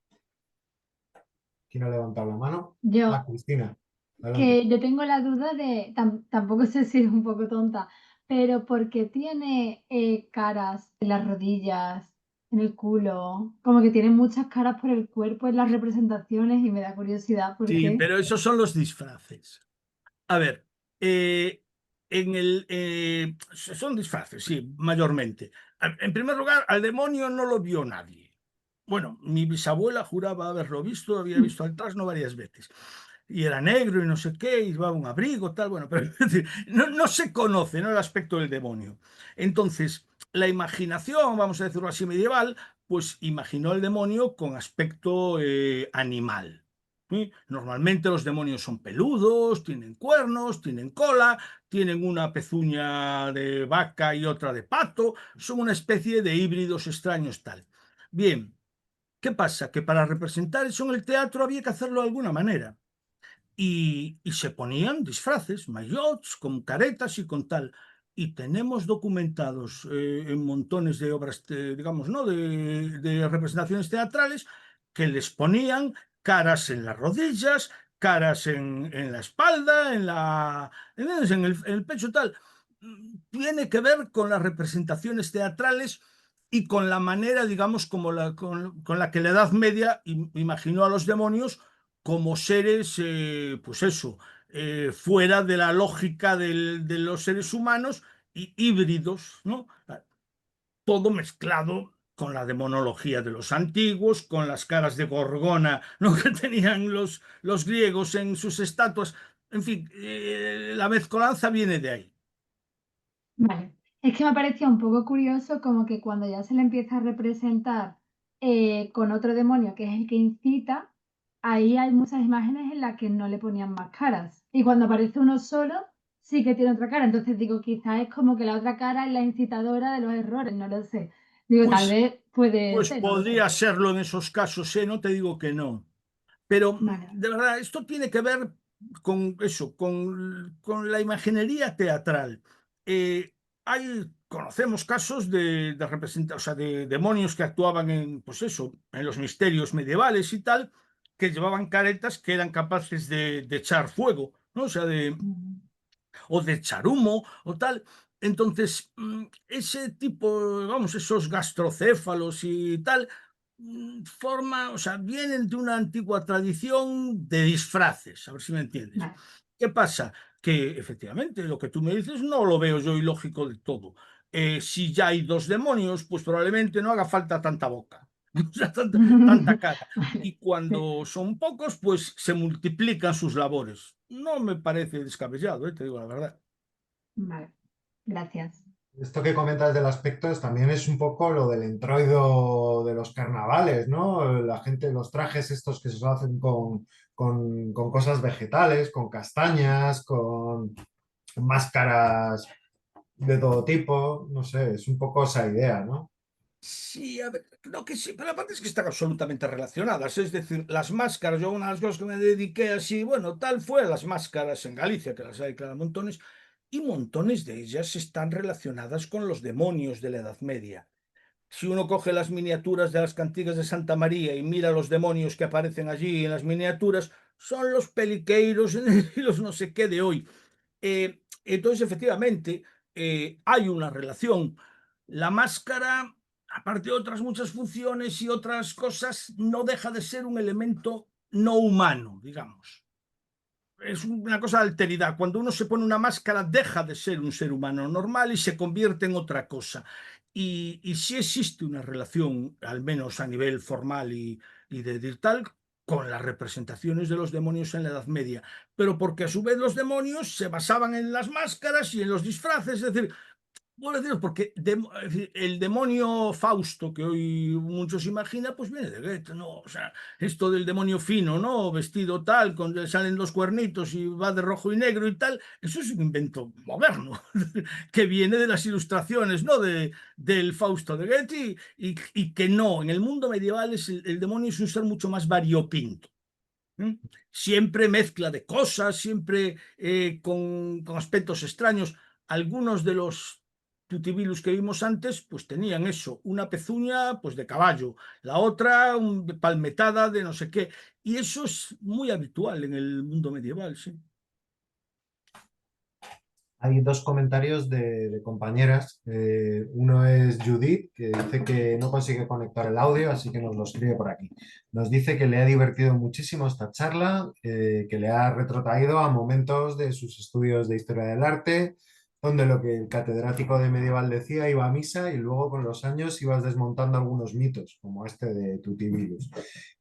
¿Quién ha levantado la mano? Ah, Yo, Cristina, adelante. que yo tengo la duda de, tampoco sé si es un poco tonta, pero ¿por qué tiene caras en las rodillas, en el culo? Como que tiene muchas caras por el cuerpo en las representaciones y me da curiosidad por Sí, qué. pero esos son los disfraces. A ver, son disfraces, sí, mayormente. En primer lugar, al demonio no lo vio nadie. Bueno, mi bisabuela juraba haberlo visto, había visto al trasno varias veces. Y era negro y no sé qué, y llevaba un abrigo, tal, bueno, pero es decir, no se conoce, ¿no? El aspecto del demonio. Entonces, la imaginación, vamos a decirlo así, medieval, pues imaginó al demonio con aspecto animal. ¿Sí? Normalmente los demonios son peludos, tienen cuernos, tienen cola, tienen una pezuña de vaca y otra de pato, son una especie de híbridos extraños tal. Bien, ¿qué pasa? Que para representar eso en el teatro había que hacerlo de alguna manera. Y se ponían disfraces, maillots, con caretas y con tal. Y tenemos documentados en montones de obras, digamos, ¿no? De representaciones teatrales que les ponían caras en las rodillas, caras en la espalda, en el pecho, tal. Tiene que ver con las representaciones teatrales y con la manera, digamos, con la que la Edad Media imaginó a los demonios como seres, pues eso, fuera de la lógica de los seres humanos y híbridos, ¿no? Todo mezclado con la demonología de los antiguos, con las caras de Gorgona, ¿no? Que tenían los griegos en sus estatuas. En fin, la mezcolanza viene de ahí. Vale. Es que me parecía un poco curioso como que cuando ya se le empieza a representar con otro demonio, que es el que incita, ahí hay muchas imágenes en las que no le ponían más caras. Y cuando aparece uno solo, sí que tiene otra cara. Entonces digo, quizás es como que la otra cara es la incitadora de los errores, no lo sé. Digo, tal Pues, vez puede pues ser, no lo sé. podría serlo en esos casos, ¿eh? No te digo que no. Pero Vale. de verdad, esto tiene que ver con eso, con la imaginería teatral. Conocemos casos o sea, de demonios que actuaban en, pues eso, en los misterios medievales y tal, que llevaban caretas que eran capaces de echar fuego, ¿no? O sea, Ujú. o de echar humo o tal. Entonces, ese tipo, vamos, esos gastrocéfalos y tal, o sea, vienen de una antigua tradición de disfraces, a ver si me entiendes. Vale. ¿Qué pasa? Que efectivamente lo que tú me dices no lo veo yo ilógico de todo. Si ya hay dos demonios, pues probablemente no haga falta tanta boca, o sea, tanta cara. Vale. Y Sí. cuando son pocos, pues se multiplican sus labores. No me parece descabellado, te digo la verdad. Vale. Gracias. Esto que comentas del aspecto también es un poco lo del entroido de los carnavales, ¿no? La gente, los trajes estos que se hacen con cosas vegetales, con castañas, con máscaras de todo tipo, no sé, es un poco esa idea, ¿no? Sí, a ver, creo que sí, pero aparte es que están absolutamente relacionadas. Es decir, las máscaras, yo una de las cosas que me dediqué así, bueno, tal fue las máscaras en Galicia, que las hay, claro, montones, y montones de ellas están relacionadas con los demonios de la Edad Media. Si uno coge las miniaturas de las cantigas de Santa María y mira los demonios que aparecen allí en las miniaturas, son los peliqueiros y los no sé qué de hoy. Entonces, efectivamente, hay una relación. La máscara, aparte de otras muchas funciones y otras cosas, no deja de ser un elemento no humano, digamos. Es una cosa de alteridad. Cuando uno se pone una máscara, deja de ser un ser humano normal y se convierte en otra cosa. Y sí existe una relación, al menos a nivel formal y de tal, con las representaciones de los demonios en la Edad Media. Pero porque a su vez los demonios se basaban en las máscaras y en los disfraces. Es decir, bueno, deciros, porque es decir, el demonio Fausto que hoy muchos imaginan, pues viene de Goethe, ¿no? O sea, esto del demonio fino, ¿no? Vestido tal, con salen los cuernitos y va de rojo y negro y tal, eso es un invento moderno, que viene de las ilustraciones, ¿no? Del Fausto de Goethe y que no, en el mundo medieval el demonio es un ser mucho más variopinto. ¿Mm? Siempre mezcla de cosas, siempre con aspectos extraños. Algunos de los tutibilus que vimos antes, pues tenían eso, una pezuña pues de caballo, la otra palmetada de no sé qué. Y eso es muy habitual en el mundo medieval, sí. Hay dos comentarios de compañeras. Uno es Judith, que dice que no consigue conectar el audio, así que nos lo escribe por aquí. Nos dice que le ha divertido muchísimo esta charla, que le ha retrotraído a momentos de sus estudios de historia del arte, donde lo que el catedrático de medieval decía iba a misa y luego con los años ibas desmontando algunos mitos, como este de Tutibilus.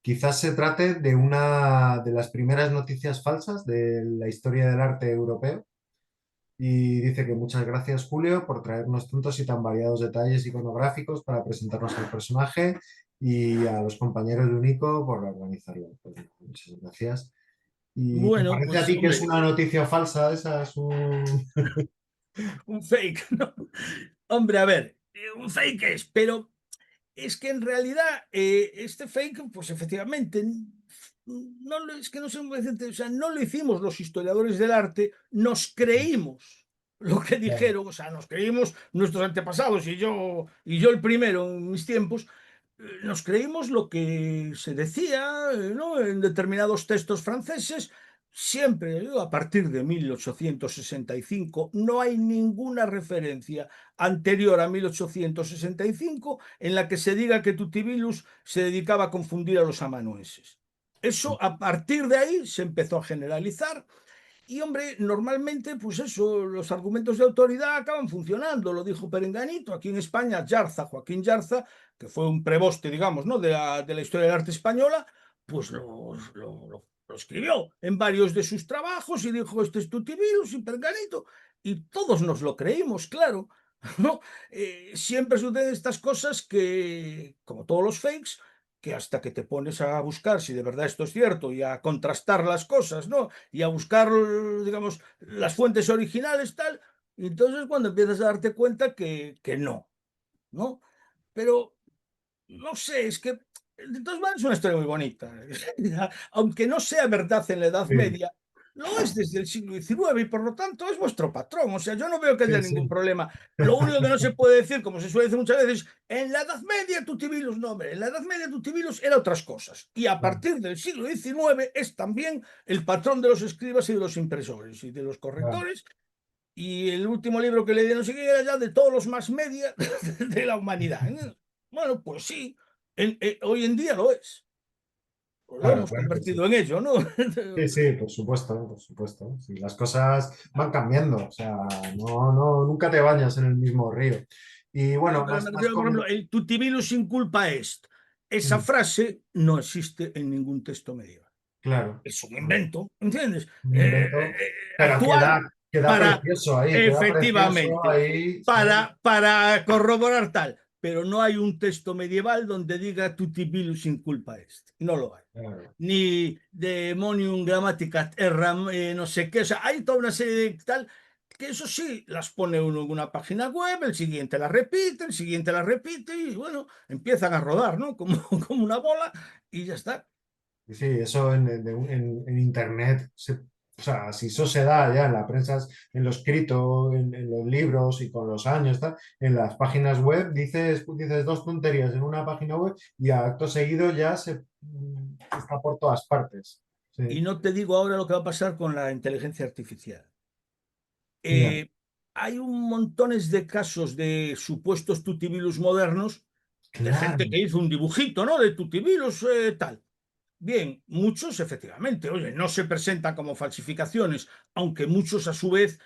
Quizás se trate de una de las primeras noticias falsas de la historia del arte europeo y dice que muchas gracias, Julio, por traernos tantos y tan variados detalles iconográficos para presentarnos al personaje y a los compañeros de Unico por organizarlo. Pues, muchas gracias. ¿Y te Bueno, parece a pues ti que es hombre, una noticia falsa esa? Es un... un fake, ¿no? Hombre, a ver, un fake es, pero es que en realidad este fake, pues efectivamente, es que no sé, o sea, no lo hicimos los historiadores del arte, nos creímos lo que Claro. dijeron, o sea, nos creímos nuestros antepasados y yo el primero en mis tiempos, nos creímos lo que se decía, ¿no? En determinados textos franceses. Siempre, a partir de 1865, no hay ninguna referencia anterior a 1865 en la que se diga que Tutibilus se dedicaba a confundir a los amanuenses. Eso, a partir de ahí, se empezó a generalizar y, hombre, normalmente, pues eso, los argumentos de autoridad acaban funcionando. Lo dijo Perenganito, aquí en España, Yarza, Joaquín Yarza, que fue un preboste, digamos, ¿no? de la historia del arte española, pues lo escribió en varios de sus trabajos y dijo, este es Tutibilus y Perenganito. y todos nos lo creímos, claro. ¿No? Siempre suceden estas cosas que, como todos los fakes, que hasta que te pones a buscar si de verdad esto es cierto y a contrastar las cosas, ¿no? Y a buscar, digamos, las fuentes originales, tal, y entonces cuando empiezas a darte cuenta que no, ¿no? Pero no sé, es que de todas maneras es una historia muy bonita. Aunque no sea verdad en la Edad Sí, Media, lo es desde el siglo XIX y por lo tanto es vuestro patrón. O sea, yo no veo que haya sí, ningún sí. problema. Lo único que no se puede decir, como se suele decir muchas veces, en la Edad Media Tutibilus, no, hombre, en la Edad Media Tutibilus era otras cosas. Y a Claro, partir del siglo XIX es también el patrón de los escribas y de los impresores y de los claro. correctores. Y el último libro que leí de no sé qué era ya de todos los más media de la humanidad. Bueno, pues sí, hoy en día lo es. Lo Claro, hemos claro que sí. convertido en ello, ¿no? Sí, sí, por supuesto, por supuesto. Sí, las cosas van cambiando, o sea, nunca te bañas en el mismo río. Y Sí, bueno, pero me más refiero, por ejemplo, el tutibilus sin culpa est. Esa Mm, frase no existe en ningún texto medieval. claro, Es un claro, invento, ¿entiendes? un invento, pero Actual queda para, precioso ahí, queda precioso efectivamente, ahí, ¿sabes? para corroborar tal. Pero no hay un texto medieval donde diga tutibilus sin culpa est. No lo hay. Claro, Ni demonium grammatica erram, no sé qué. O sea, hay toda una serie de tal que eso sí, las pone uno en una página web, el siguiente la repite, el siguiente la repite y bueno, empiezan a rodar, ¿no? Como, como una bola y ya está. y sí, eso en internet, o sea, si eso se da ya en la prensa, en lo escrito, en los libros y con los años, tal, en las páginas web, dices dos tonterías en una página web y acto seguido ya está por todas partes. Y Sí, no te digo ahora lo que va a pasar con la inteligencia artificial. ya, Eh, Hay un montones de casos de supuestos tutibilus modernos, de gente claro, que hizo un dibujito, ¿no? De tutibilus tal. Bien, muchos efectivamente, oye, no se presentan como falsificaciones, aunque muchos a su vez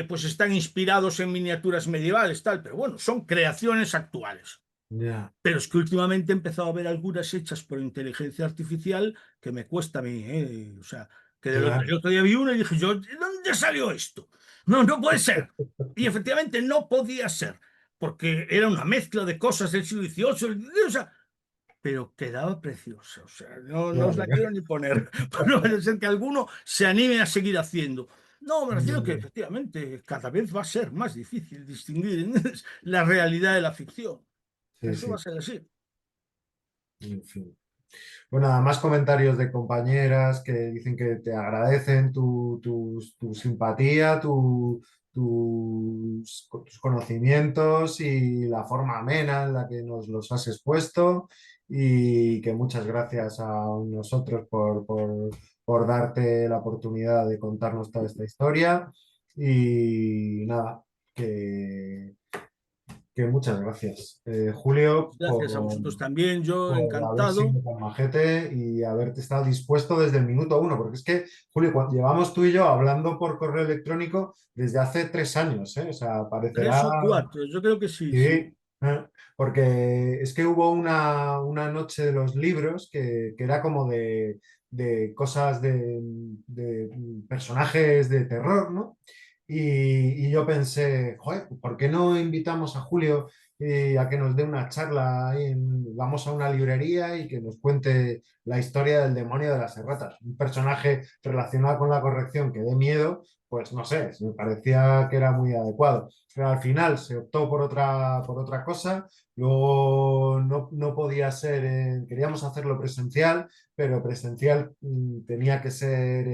pues están inspirados en miniaturas medievales, tal, pero bueno, son creaciones actuales. ya, Pero es que últimamente he empezado a ver algunas hechas por inteligencia artificial que me cuesta a mí, ¿eh? O sea, que el claro. otro día vi una y dije yo, ¿de dónde salió esto? No, no puede ser. Y efectivamente no podía ser, porque era una mezcla de cosas del siglo XVIII, o sea, pero quedaba preciosa. O sea, no, no os Claro. la quiero ni poner. No vaya a ser que alguno se anime a seguir haciendo. No, me refiero que efectivamente cada vez va a ser más difícil distinguir la realidad de la ficción. Sí, Eso va a sí, ser así. en fin. Bueno, además comentarios de compañeras que dicen que te agradecen tu simpatía, tus conocimientos y la forma amena en la que nos los has expuesto y que muchas gracias a nosotros por darte la oportunidad de contarnos toda esta historia y nada, que muchas gracias, Julio, Gracias a vosotros también, yo por haber encantado. sido tan majete y haberte estado dispuesto desde el minuto uno, porque es que, Julio, llevamos tú y yo hablando por correo electrónico desde hace 3 años, ¿eh? O sea, Tres parecerá, o cuatro, yo creo que sí, sí, sí. porque es que hubo una noche de los libros que era como de cosas de personajes de terror, ¿no? Y yo pensé, joder, ¿por qué no invitamos a Julio a que nos dé una charla ahí vamos a una librería y que nos cuente la historia del demonio de las erratas? Un personaje relacionado con la corrección que dé miedo, pues no sé, me parecía que era muy adecuado. Pero al final se optó por otra cosa, luego no podía ser, queríamos hacerlo presencial, pero presencial tenía que ser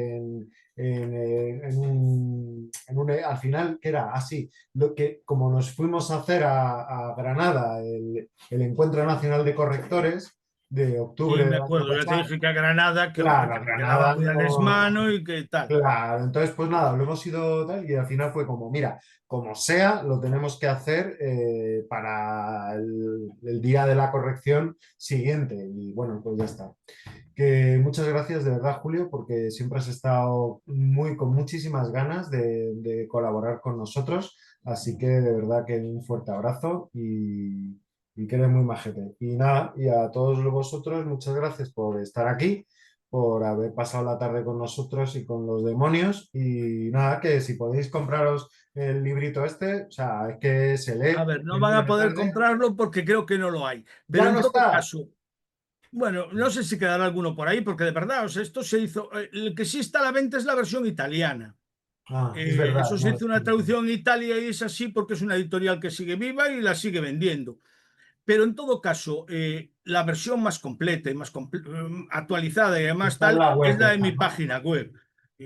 al final, que era así, lo que como nos fuimos a hacer a Granada el Encuentro Nacional de Correctores de Sí, octubre me del año acuerdo, ya te pasado, dije que a Granada, que claro, me quedaba Granada muy a no, desmano y que tal. claro, entonces pues nada, lo hemos ido tal y al final fue como, mira, como sea, lo tenemos que hacer para el día de la corrección siguiente y bueno, pues ya está. Que muchas gracias de verdad, Julio, porque siempre has estado con muchísimas ganas de colaborar con nosotros, así que de verdad que un fuerte abrazo y que eres muy majete. Y nada, y a todos vosotros, muchas gracias por estar aquí por haber pasado la tarde con nosotros y con los demonios. Y nada, que si podéis compraros el librito este, o sea, es que se A lee ver, no en van a una poder tarde. comprarlo porque creo que no lo hay. Pero Ya en no todo está. caso, bueno, no sé si quedará alguno por ahí, porque de verdad, o sea, esto se hizo. El que sí está a la venta es la versión italiana. Ah, es verdad. Eso se No, hizo una traducción en Italia y es así porque es una editorial que sigue viva y la sigue vendiendo. Pero en todo caso, la versión más completa y más actualizada y además está en tal la es web la de esta, mi ¿no? página web.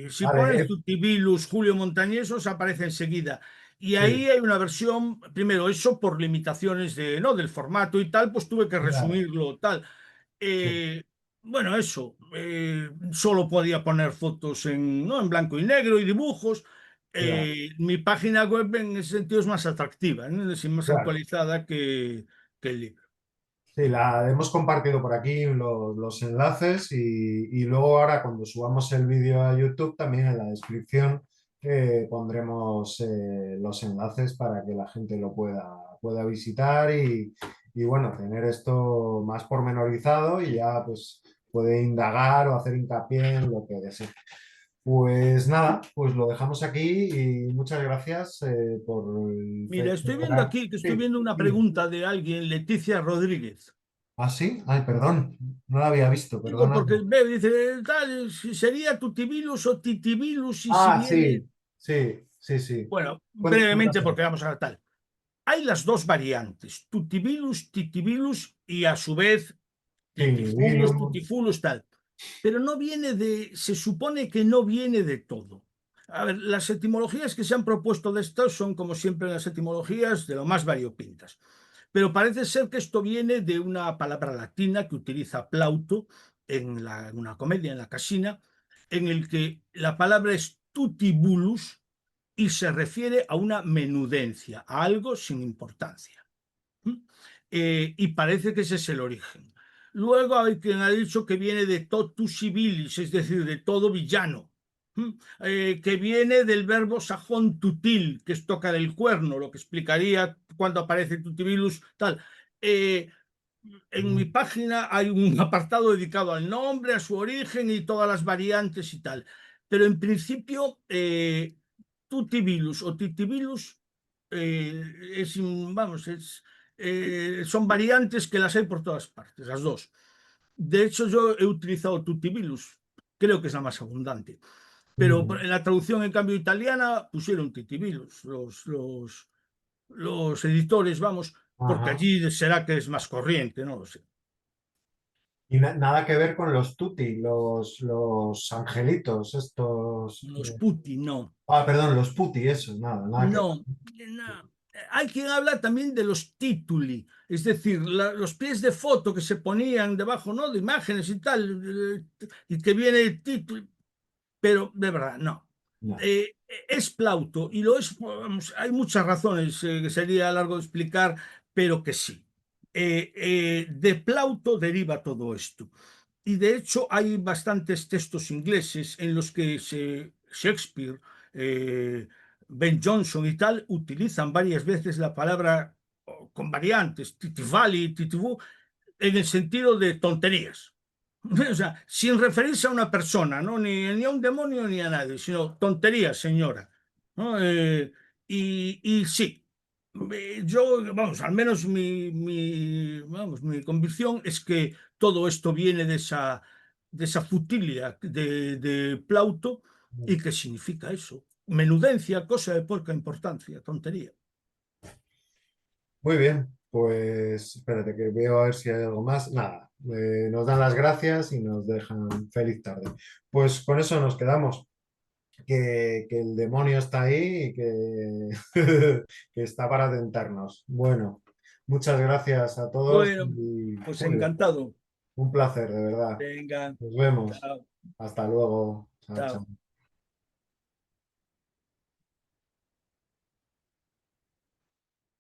Si Vale, pones Tutibilus, Julio Montañés, os aparece enseguida. Y ahí sí, hay una versión, primero eso por limitaciones de, ¿no? del formato y tal, pues tuve que claro, resumirlo tal. sí, Eh, bueno, eso, solo podía poner fotos en, ¿no? en blanco y negro y dibujos. ya, Mi página web en ese sentido es más atractiva, ¿no? Es más claro. actualizada que el libro. Sí, la hemos compartido por aquí los enlaces y luego ahora cuando subamos el vídeo a YouTube también en la descripción pondremos los enlaces para que la gente lo pueda visitar y bueno, tener esto más pormenorizado y ya pues puede indagar o hacer hincapié en lo que desee. Pues nada, pues lo dejamos aquí y muchas gracias por Mira, estoy viendo celebrar. aquí que estoy Sí, viendo una dime. pregunta de alguien, Leticia Rodríguez. ¿Ah, sí? Ay, perdón, no la había visto, Digo, perdona. porque veo, dice, tal, si sería Tutibilus o Titibilus y si Ah, viene. sí, sí, sí, sí. Bueno, brevemente, porque vamos a ver tal. Hay las dos variantes, Tutibilus, Titibilus y a su vez Titifulus, Tinibilus. Tutifulus, tal. Pero no viene de, se supone que no viene de todo. A ver, las etimologías que se han propuesto de esto son, como siempre, las etimologías de lo más variopintas. Pero parece ser que esto viene de una palabra latina que utiliza Plauto en una comedia, en la Casina, en el que la palabra es tutibulus y se refiere a una menudencia, a algo sin importancia. ¿Mm? Y parece que ese es el origen. Luego hay quien ha dicho que viene de totus civilis, es decir, de todo villano, que viene del verbo sajón tutil, que es tocar el cuerno, lo que explicaría cuando aparece tutibilus, tal. Eh, en mi página hay un apartado dedicado al nombre, a su origen y todas las variantes y tal. Pero en principio, tutibilus o titibilus vamos, son variantes que las hay por todas partes, las dos. De hecho, yo he utilizado tutibilus, creo que es la más abundante. Pero Mm, en la traducción, en cambio, italiana, pusieron titibilus, los editores, vamos, porque ajá. allí será que es más corriente, no lo sé. Y nada que ver con los tutti, los angelitos, estos. Los puti, no. Ah, perdón, los putti, eso, nada que ver. No, no. Hay quien habla también de los tituli, es decir, los pies de foto que se ponían debajo, ¿no? De imágenes y tal, y que viene el título, pero de verdad, no. No. Eh, es Plauto y lo es, vamos, hay muchas razones que sería largo de explicar, pero que sí. De Plauto deriva todo esto. Y de hecho hay bastantes textos ingleses en los que Shakespeare, eh, Ben Jonson y tal utilizan varias veces la palabra con variantes, titivali, titivu, en el sentido de tonterías. O sea, sin referirse a una persona, ¿no? Ni a un demonio ni a nadie, sino tonterías, señora. ¿No? Y sí, yo, vamos, al menos vamos, mi convicción es que todo esto viene de esa futilia de Plauto y que significa eso. Menudencia, cosa de poca importancia, tontería. Muy bien, pues espérate que veo a ver si hay algo más. Nada, nos dan las gracias y nos dejan feliz tarde. Pues con eso nos quedamos. Que el demonio está ahí y que, que está para tentarnos. Bueno, muchas gracias a todos Bueno, y pues Julio, encantado. un placer, de verdad. Venga, Nos vemos. chao, Hasta luego. Chao, chao. chao.